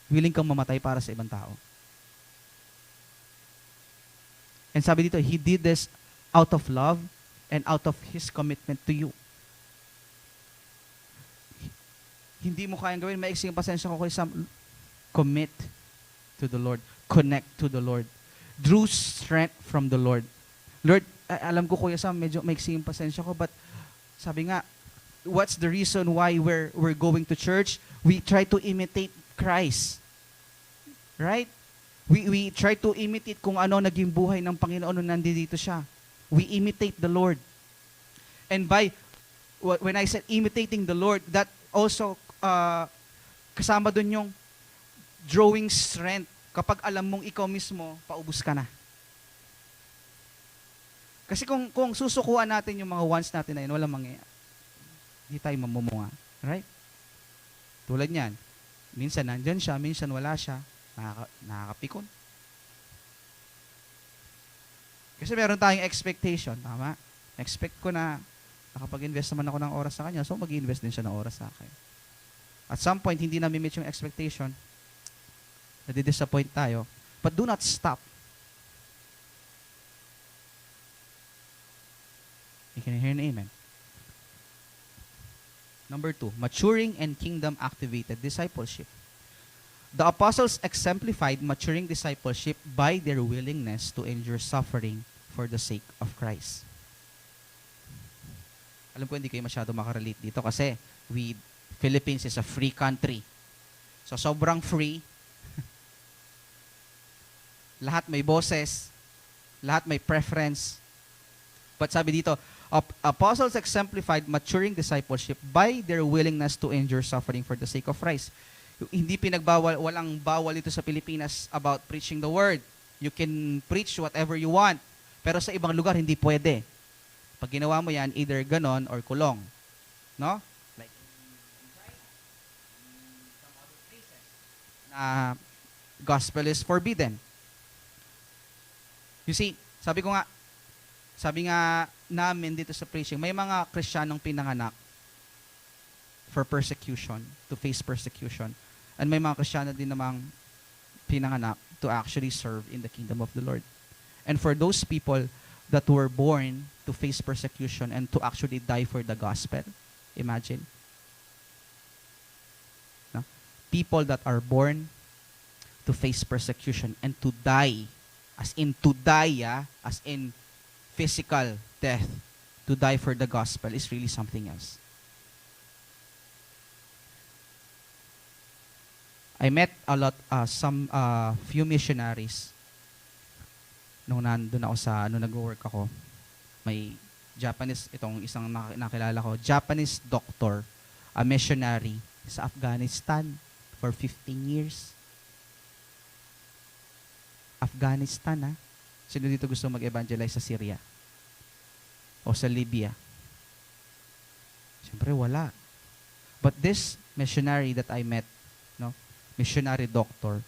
Willing kang mamatay para sa ibang tao. And sabi dito, He did this out of love and out of His commitment to you. Hindi mo kayang gawin, maiksing pasensya ko kay Sam. Commit to the Lord. Connect to the Lord. Drew strength from the Lord. Lord, alam ko Kuya Sam, medyo maiksing pasensya ko, but sabi nga, what's the reason why we're going to church? We try to imitate Christ. Right? We try to imitate kung ano naging buhay ng Panginoon nung nandito siya. We imitate the Lord. And when I said imitating the Lord, that also kasama dun yung drawing strength kapag alam mong ikaw mismo, paubos ka na. Kasi kung susukuan natin yung mga wants natin na yun, walang mangyayari. Hindi tayo mamumunga. Right? Tulad niyan. Minsan nandyan siya, minsan wala siya. Nakakapikon. Kasi meron tayong expectation. Tama? Expect ko na nakapag-invest naman ako ng oras sa kanya, so mag-invest din siya ng oras sa akin. At some point, hindi namin meet yung expectation. Nadi-disappoint tayo. But do not stop. You can hear an amen. Number 2, maturing and kingdom-activated discipleship. The apostles exemplified maturing discipleship by their willingness to endure suffering for the sake of Christ. Alam ko hindi kayo masyado makarelate dito kasi Philippines is a free country. So sobrang free. Lahat may boses. Lahat may preference. But sabi dito, apostles exemplified maturing discipleship by their willingness to endure suffering for the sake of Christ. Hindi pinagbawal, walang bawal ito sa Pilipinas about preaching the word. You can preach whatever you want. Pero sa ibang lugar, hindi pwede. Pag ginawa mo yan, either ganon or kulong. No? Like, some other places na gospel is forbidden. You see, sabi nga namin dito sa preaching, may mga Kristiyanong pinanganak for persecution, to face persecution. And may mga Kristiyano din namang pinanganak to actually serve in the kingdom of the Lord. And for those people that were born to face persecution and to actually die for the gospel, imagine. No? People that are born to face persecution and to die, as in to die, as in physical death, to die for the gospel is really something else. I met few missionaries nung nandun ako nag-work ako. May Japanese, itong isang nakilala ko, Japanese doctor, a missionary sa Afghanistan for 15 years. Afghanistan, ha? Sino dito gusto mag-evangelize sa Syria? O sa Libya? Siyempre, wala. But this missionary that I met, no, missionary doctor,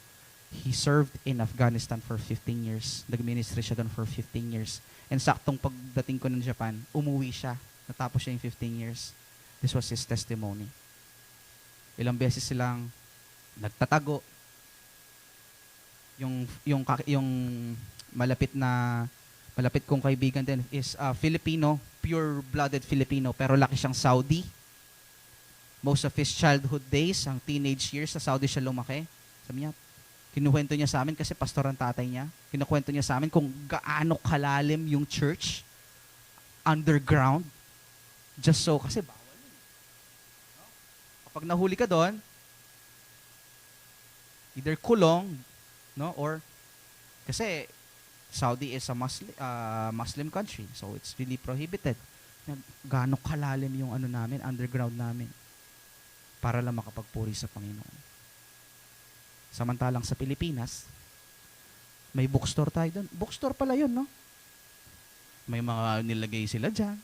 he served in Afghanistan for 15 years. Nag-ministry siya doon for 15 years. And saktong pagdating ko ng Japan, umuwi siya. Natapos siya yung 15 years. This was his testimony. Ilang beses silang nagtatago. Yung malapit kong kaibigan din is Filipino, pure-blooded Filipino, pero laki siyang Saudi. Most of his childhood days, ang teenage years, sa Saudi siya lumaki. Sabi niya, kinukwento niya sa amin kasi pastor ang tatay niya. Kinukwento niya sa amin kung gaano kalalim yung church underground. Just so, kasi bawal yun. No? Kapag nahuli ka doon, either kulong, no, or kasi Saudi is a Muslim country, so it's really prohibited. Gaano kalalim yung underground namin para lang makapagpuri sa Panginoon. Samantalang sa Pilipinas, may bookstore tayo doon. Bookstore pala yun, no? May mga nilagay sila dyan.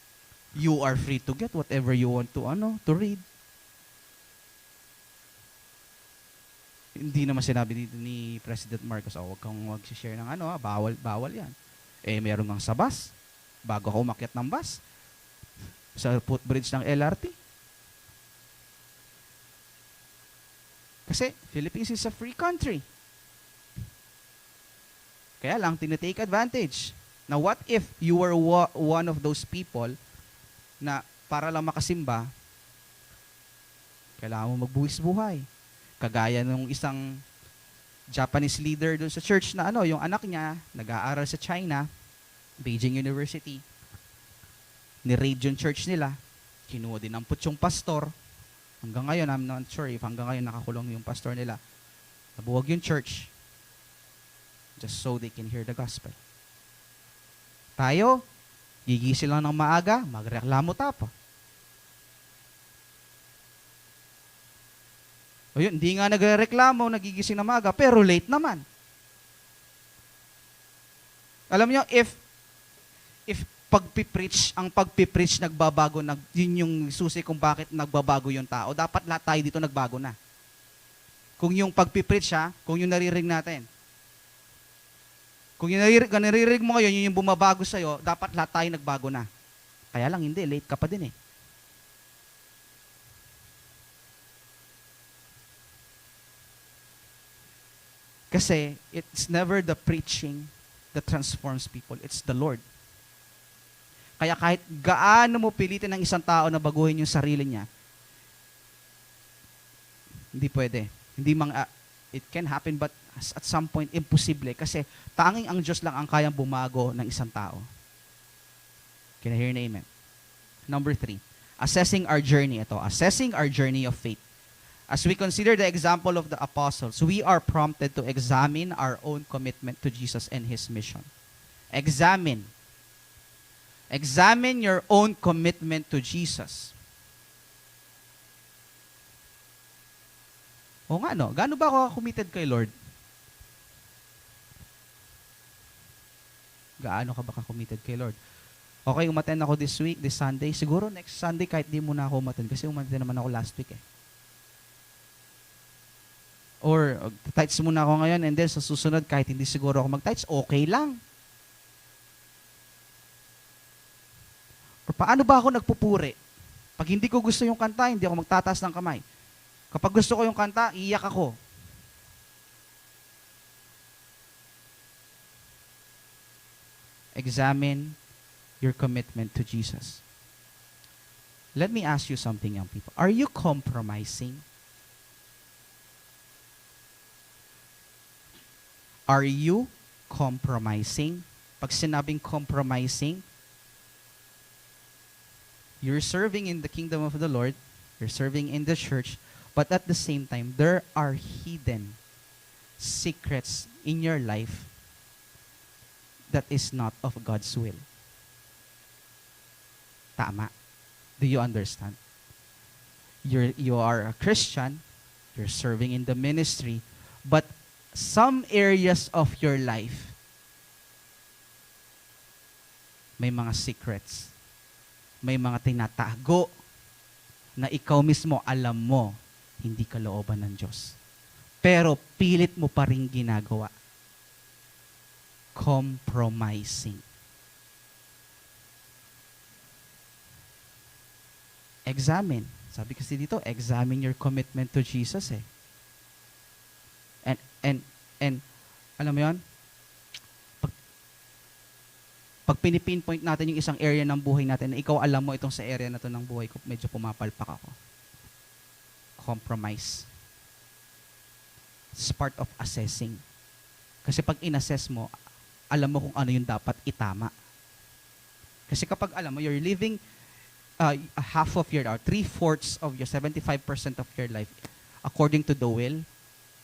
You are free to get whatever you want to read. Hindi naman sinabi dito ni President Marcos, huwag kang mag-share ng bawal yan. Meron ng sa bus, bago ako umakyat ng bus, sa footbridge ng LRT. Kasi Philippines is a free country. Kaya lang, tinitake advantage. Now, what if you were one of those people na para lang makasimba, kailangan mo magbuwis buhay. Kagaya nung isang Japanese leader doon sa church na yung anak niya, nag-aaral sa China, Beijing University, ni-raid yung church nila, kinuha din ang yung pastor. Hanggang ngayon, I'm not sure if hanggang ngayon nakakulong yung pastor nila. Nabuwag yung church just so they can hear the gospel. Tayo, gigising lang ng maaga, magreklamo tapa. O yun, hindi nga nagreklamo, nagigising na maaga, pero late naman. Alam nyo, if ang pagpipreach nagbabago, yun yung susi kung bakit nagbabago yung tao, dapat lahat tayo dito nagbago na. Kung yung pagpipreach kung yung naririnig natin. Kung yung naririnig mo ngayon, yun yung bumabago sa'yo, dapat lahat tayo nagbago na. Kaya lang hindi, late ka pa din eh. Kasi it's never the preaching that transforms people, it's the Lord. Kaya kahit gaano mo pilitin ng isang tao na baguhin yung sarili niya, hindi pwede. It can happen, but at some point, imposible. Kasi tanging ang Diyos lang ang kayang bumago ng isang tao. Can I hear an amen? Number 3, assessing our journey. Assessing our journey of faith. As we consider the example of the apostles, we are prompted to examine our own commitment to Jesus and His mission. Examine your own commitment to Jesus. O nga, no? Gaano ba ako committed kay Lord? Gaano ka ba ka-committed kay Lord? Okay, umattend ako this week, this Sunday. Siguro next Sunday kahit di mo na ako umattend kasi umattend naman ako last week eh. Or tights muna ako ngayon and then sa susunod kahit hindi siguro ako mag-tights, okay lang. Or paano ba ako nagpupuri? Pag hindi ko gusto yung kanta, hindi ako magtataas ng kamay. Kapag gusto ko yung kanta, iiyak ako. Examine your commitment to Jesus. Let me ask you something, young people. Are you compromising? Are you compromising? Pag sinabing compromising, you're serving in the kingdom of the Lord, you're serving in the church, but at the same time, there are hidden secrets in your life that is not of God's will. Tama. Do you understand? You are a Christian, you're serving in the ministry, but some areas of your life, may mga secrets, may mga tinatago na ikaw mismo alam mo, hindi kalooban ng Diyos. Pero pilit mo pa rin ginagawa. Compromising. Examine. Sabi kasi dito, examine your commitment to Jesus eh. And alam mo yun? Pag pinipinpoint natin yung isang area ng buhay natin na ikaw alam mo itong sa area na to ng buhay ko, medyo pumapalpak ako. Compromise. It's part of assessing. Kasi pag in-assess mo, alam mo kung ano yung dapat itama. Kasi kapag alam mo, you're living half of your, or 3/4 of your, 75% of your life according to the will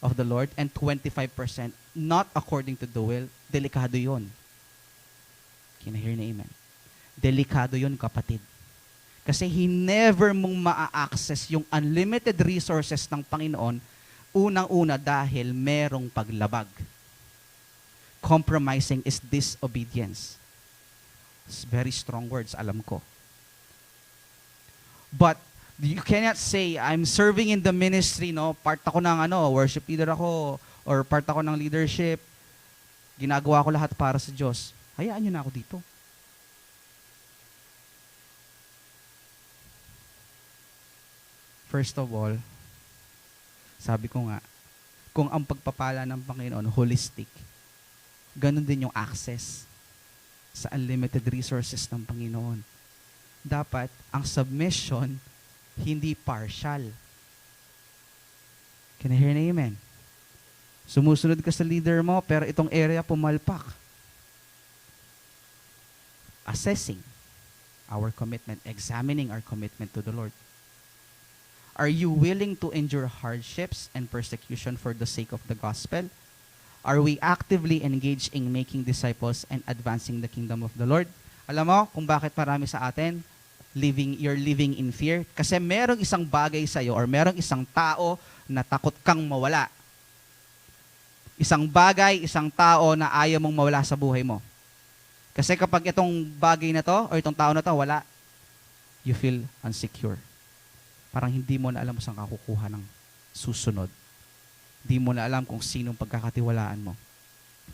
of the Lord and 25% not according to the will, delikado yun. Can I hear na amen? Delikado yun, kapatid. Kasi never mong maa-access yung unlimited resources ng Panginoon, unang-una dahil merong paglabag. Compromising is disobedience. It's very strong words, alam ko. But you cannot say, I'm serving in the ministry, no? Part ako ng worship leader ako, or part ako ng leadership. Ginagawa ko lahat para sa Diyos. Hayaan nyo na ako dito. First of all, sabi ko nga, kung ang pagpapala ng Panginoon holistic, ganun din yung access sa unlimited resources ng Panginoon. Dapat ang submission hindi partial. Can I hear an amen? Sumusunod ka sa leader mo, pero itong area pumalpak. Assessing our commitment, examining our commitment to the Lord. Are you willing to endure hardships and persecution for the sake of the gospel? Are we actively engaged in making disciples and advancing the kingdom of the Lord? Alam mo kung bakit marami sa atin you're living in fear? Kasi merong isang bagay sa'yo or merong isang tao na takot kang mawala. Isang bagay, isang tao na ayaw mong mawala sa buhay mo. Kasi kapag itong bagay na to or itong tao na to wala, you feel insecure. Parang hindi mo na alam saan ka kukuha ng susunod. Hindi mo na alam kung sinong pagkakatiwalaan mo.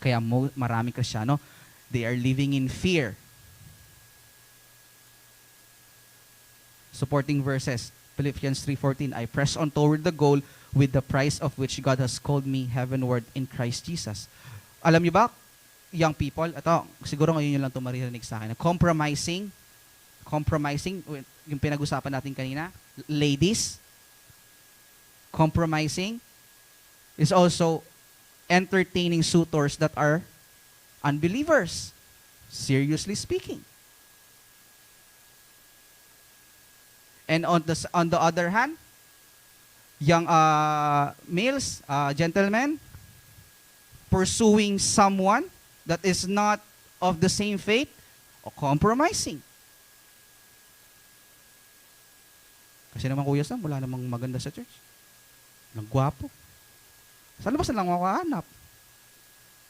Kaya maraming Kristiyano, they are living in fear. Supporting verses, Philippians 3:14, I press on toward the goal with the prize of which God has called me heavenward in Christ Jesus. Alam niyo ba, young people, ito, siguro ngayon yun lang ito maririnig sa akin, compromising, yung pinag-usapan natin kanina, ladies, compromising is also entertaining suitors that are unbelievers, seriously speaking. And on the other hand, young males, gentlemen, pursuing someone that is not of the same faith, or compromising. Kasi naman Kuya Sam, wala namang maganda sa church. Nagwapo. Sa labas na lang makahanap.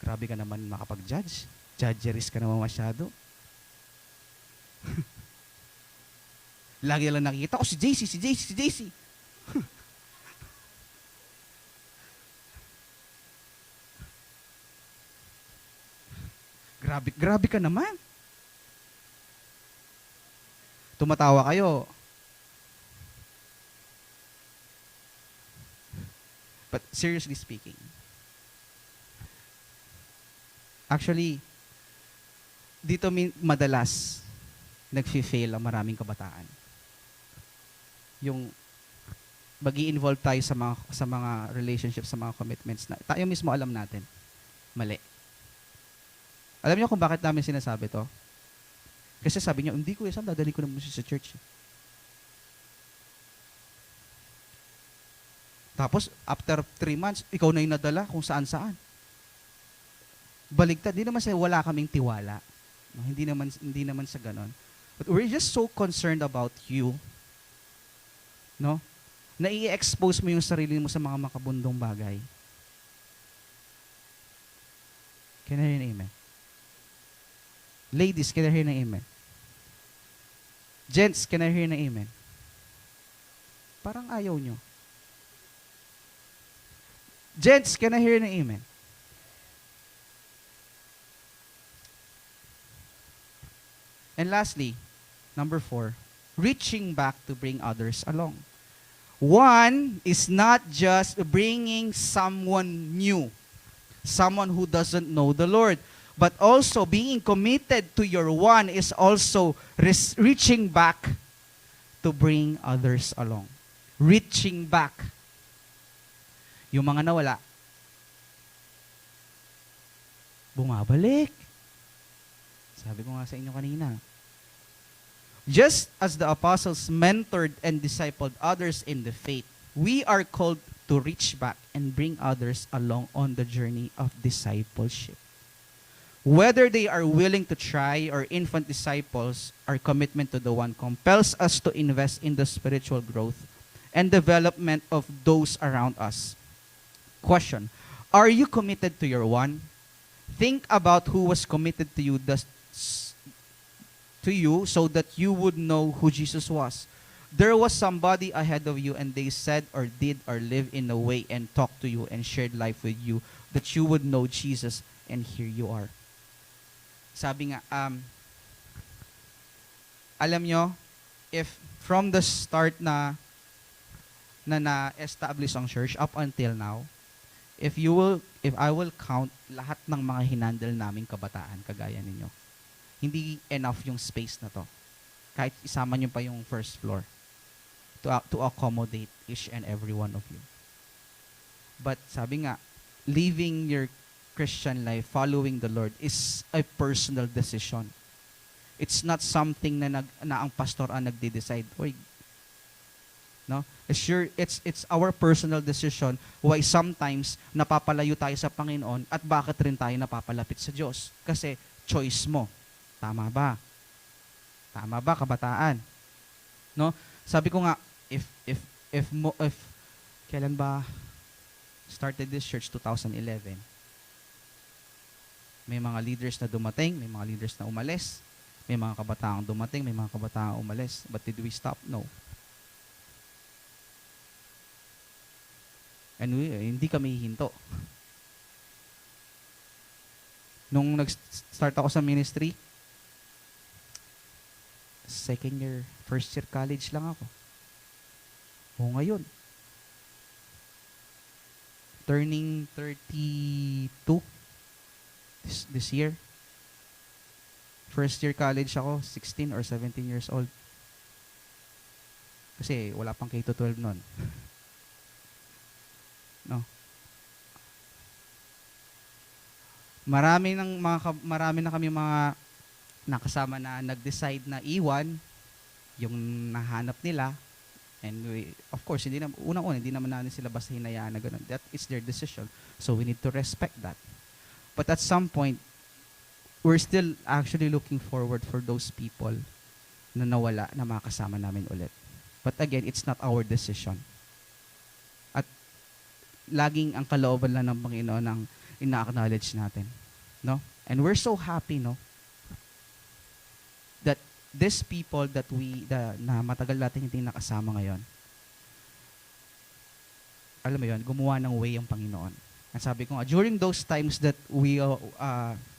Grabe ka naman makapag-judge. Judgeries ka naman masyado. Lagi lang nakikita, si JC, si JC, si JC. Grabe ka naman. Tumatawa kayo. But seriously speaking, actually, dito madalas nagfi-fail ang maraming kabataan. Yung magi-involve tayo sa mga relationships, sa mga commitments na tayo mismo alam natin, mali. Alam niyo kung bakit namin sinasabi to? Kasi sabi niya, hindi ko Sam, dadali ko naman siya sa church. Tapos, after 3 months, ikaw na yung nadala kung saan-saan. Baligtad, di naman sa wala kaming tiwala. No, hindi naman sa ganon. But we're just so concerned about you, no? Na i-expose mo yung sarili mo sa mga makabundong bagay. Can I hear an amen? Ladies, can I hear an amen? Gents, can I hear an amen? Parang ayaw nyo. Gents, can I hear an amen? And lastly, number 4, reaching back to bring others along. One is not just bringing someone new, someone who doesn't know the Lord, but also being committed to your one is also reaching back to bring others along. Reaching back. Yung mga nawala, bumabalik. Sabi ko nga sa inyo kanina. Just as the apostles mentored and discipled others in the faith, we are called to reach back and bring others along on the journey of discipleship. Whether they are willing to try or infant disciples, our commitment to the one compels us to invest in the spiritual growth and development of those around us. Question, are you committed to your one? Think about who was committed to you so that you would know who Jesus was. There was somebody ahead of you and they said or did or lived in a way and talked to you and shared life with you that you would know Jesus, and here you are. Sabi nga, alam nyo, if from the start na establish ang church up until now, if I will count lahat ng mga hinandle naming kabataan, kagaya ninyo, hindi enough yung space na to. Kahit isama nyo pa yung first floor to accommodate each and every one of you. But sabi nga, living your Christian life, following the Lord, is a personal decision. It's not something na ang pastor ang nagde-decide. No? It's our personal decision why sometimes napapalayo tayo sa Panginoon at bakit rin tayo napapalapit sa Diyos. Kasi choice mo. Tama ba? Tama ba, kabataan? No? Sabi ko nga, if kailan ba started this church? 2011. May mga leaders na dumating, may mga leaders na umalis, may mga kabataang dumating, may mga kabataang umalis. But did we stop? No. And hindi kami hihinto. Nung nag-start ako sa ministry, second year, first year college lang ako. O ngayon, turning 32 this year. First year college ako, 16 or 17 years old. Kasi wala pang K-12 nun. No. Marami na kami mga nakasama na nag-decide na iwan yung nahanap nila. And of course, hindi naman natin sila basta hinayaan na ganun. That is their decision. So we need to respect that. But at some point, we're still actually looking forward for those people na nawala na makasama namin ulit. But again, it's not our decision. At laging ang kalooban lang ng Panginoon ang ina-acknowledge natin. No? And we're so happy, no? That these people that na matagal natin hindi nakasama ngayon, alam mo yun, gumawa ng way ang Panginoon. Ang sabi ko nga, during those times that we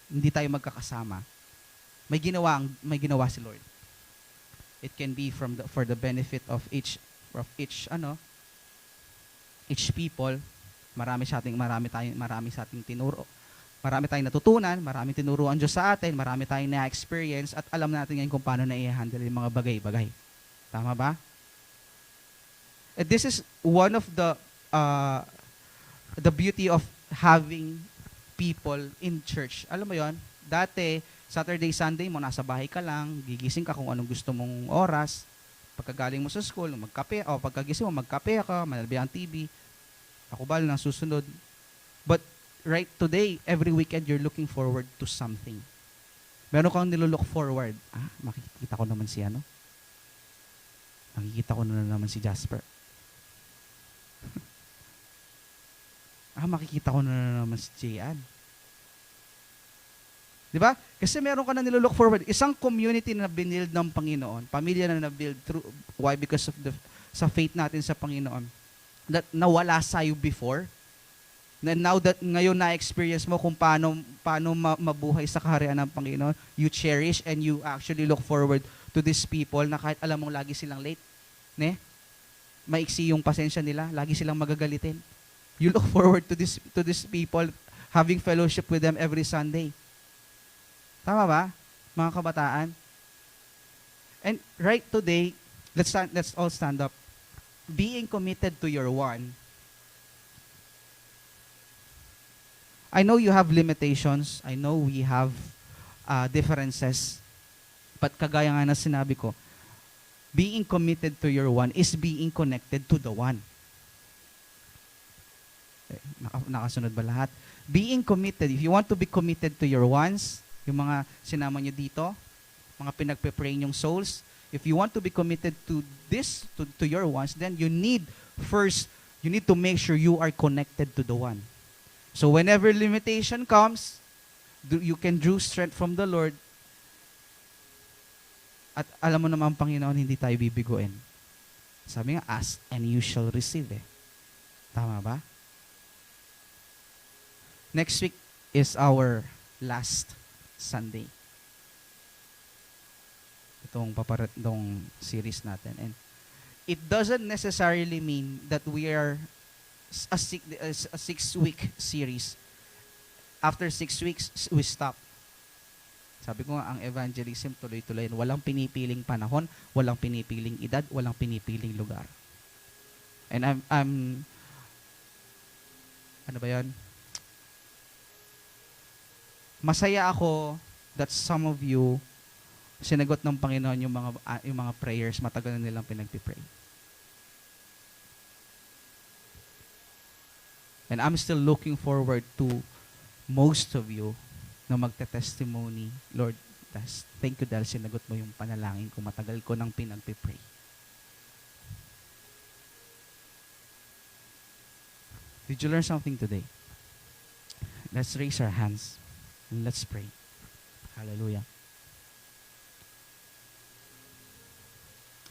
hindi tayo magkakasama, may ginawa si Lord. It can be for the benefit of each people. Marami sa ating tinuro. Marami tayong natutunan, marami tinuro ang Diyos sa atin, marami tayong na-experience at alam natin ngayon kung paano na i-handle yung mga bagay-bagay. Tama ba? And this is one of the beauty of having people in church. Alam mo yon? Dati, Saturday, Sunday mo, nasa bahay ka lang, gigising ka kung anong gusto mong oras. Pagkagaling mo sa school, magkape, o pagkagising mo, magkape ka, manalbi ang TV. Ako ba lang susunod? But right today, every weekend, you're looking forward to something. Meron kang nilook forward. Makikita ko naman si ano? Makikita ko na naman si Jasper. Makikita ko na naman si Jayan. Di ba? Kasi meron ka na nilook forward. Isang community na binild ng Panginoon, pamilya na na-build through, why? Because of sa faith natin sa Panginoon, that nawala sa'yo before, na now that ngayon na-experience mo kung paano mabuhay sa kaharian ng Panginoon, you cherish and you actually look forward to these people na kahit alam mong lagi silang late, maiksi yung pasensya nila, lagi silang magagalitin. You look forward to these people, having fellowship with them every Sunday. Tama ba, mga kabataan? And right today, let's all stand up. Being committed to your one. I know you have limitations. I know we have differences. But kagaya nga na sinabi ko, being committed to your one is being connected to the one. Nakasunod ba lahat? Being committed, if you want to be committed to your ones, yung mga sinama nyo dito, mga pinagpe-pray yung souls, if you want to be committed to this, to your ones, then you need to make sure you are connected to the one. So whenever limitation comes, you can draw strength from the Lord. At alam mo naman, Panginoon, hindi tayo bibiguin. Sabi nga, ask and you shall receive. Tama ba? Next week is our last Sunday. Itong series natin. And it doesn't necessarily mean that we are a 6-week series. After 6 weeks, we stop. Sabi ko nga, ang evangelism tuloy-tuloy. Walang pinipiling panahon, walang pinipiling edad, walang pinipiling lugar. And I'm ano ba yan? Masaya ako that some of you sinagot ng Panginoon yung mga prayers, matagal na nilang pinagpipray. And I'm still looking forward to most of you na magte-testimony, Lord, thank you dahil sinagot mo yung panalangin ko, matagal ko nang pinagpipray. Did you learn something today? Let's raise our hands and let's pray. Hallelujah.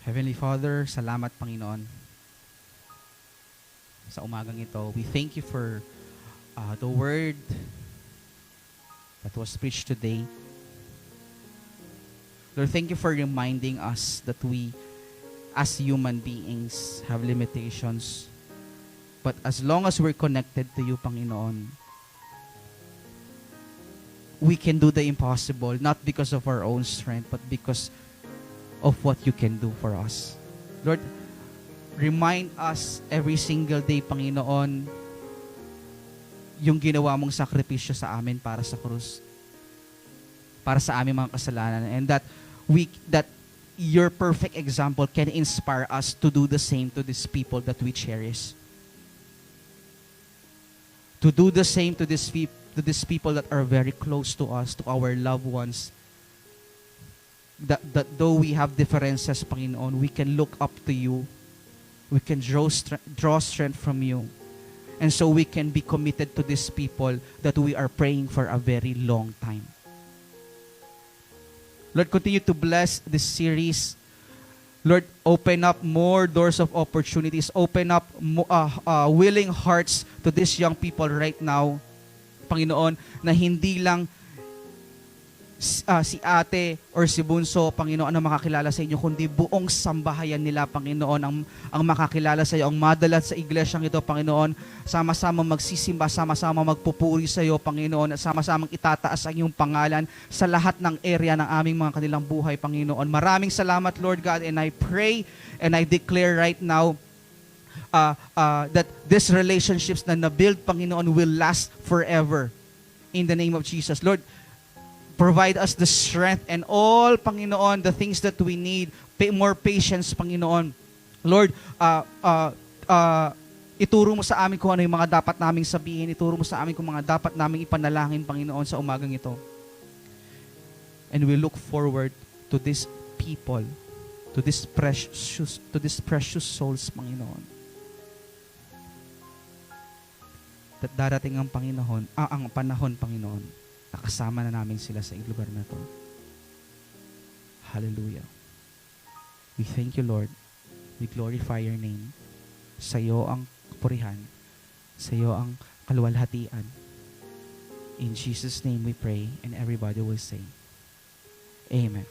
Heavenly Father, salamat Panginoon sa umagang ito. We thank you for the word that was preached today. Lord, thank you for reminding us that we, as human beings, have limitations. But as long as we're connected to you, Panginoon, we can do the impossible, not because of our own strength, but because of what you can do for us. Lord, remind us every single day, Panginoon, yung ginawa mong sakripisyo sa amin para sa krus, para sa aming mga kasalanan, and that your perfect example can inspire us to do the same to these people that we cherish. To do the same to these people that are very close to us, to our loved ones, that though we have differences, Panginoon, we can look up to you. We can draw strength from you. And so we can be committed to these people that we are praying for a very long time. Lord, continue to bless this series. Lord, open up more doors of opportunities. Open up willing hearts to these young people right now, Panginoon, na hindi lang si ate or si bunso, Panginoon, ang makakilala sa inyo, kundi buong sambahayan nila, Panginoon, ang makakilala sa iyo, ang madalat sa iglesyang ito, Panginoon, sama-sama magsisimba, sama-sama magpupuri sa iyo, Panginoon, at sama-samang itataas ang iyong pangalan sa lahat ng area ng aming mga kanilang buhay, Panginoon. Maraming salamat, Lord God, and I pray and I declare right now that these relationships na nabuild, Panginoon, will last forever. In the name of Jesus. Lord, provide us the strength and all, Panginoon, the things that we need. More patience, Panginoon. Lord, ituro mo sa amin kung ano yung mga dapat naming sabihin. Ituro mo sa amin kung mga dapat naming ipanalangin, Panginoon, sa umagang ito. And we look forward to these people, to these precious souls, Panginoon. That darating ang panahon, Panginoon, nakasama na namin sila sa lugar na to. Hallelujah. We thank you, Lord. We glorify your name. Sa iyo ang kapurihan. Sa iyo ang kaluwalhatian. In Jesus' name we pray, and everybody will say, Amen.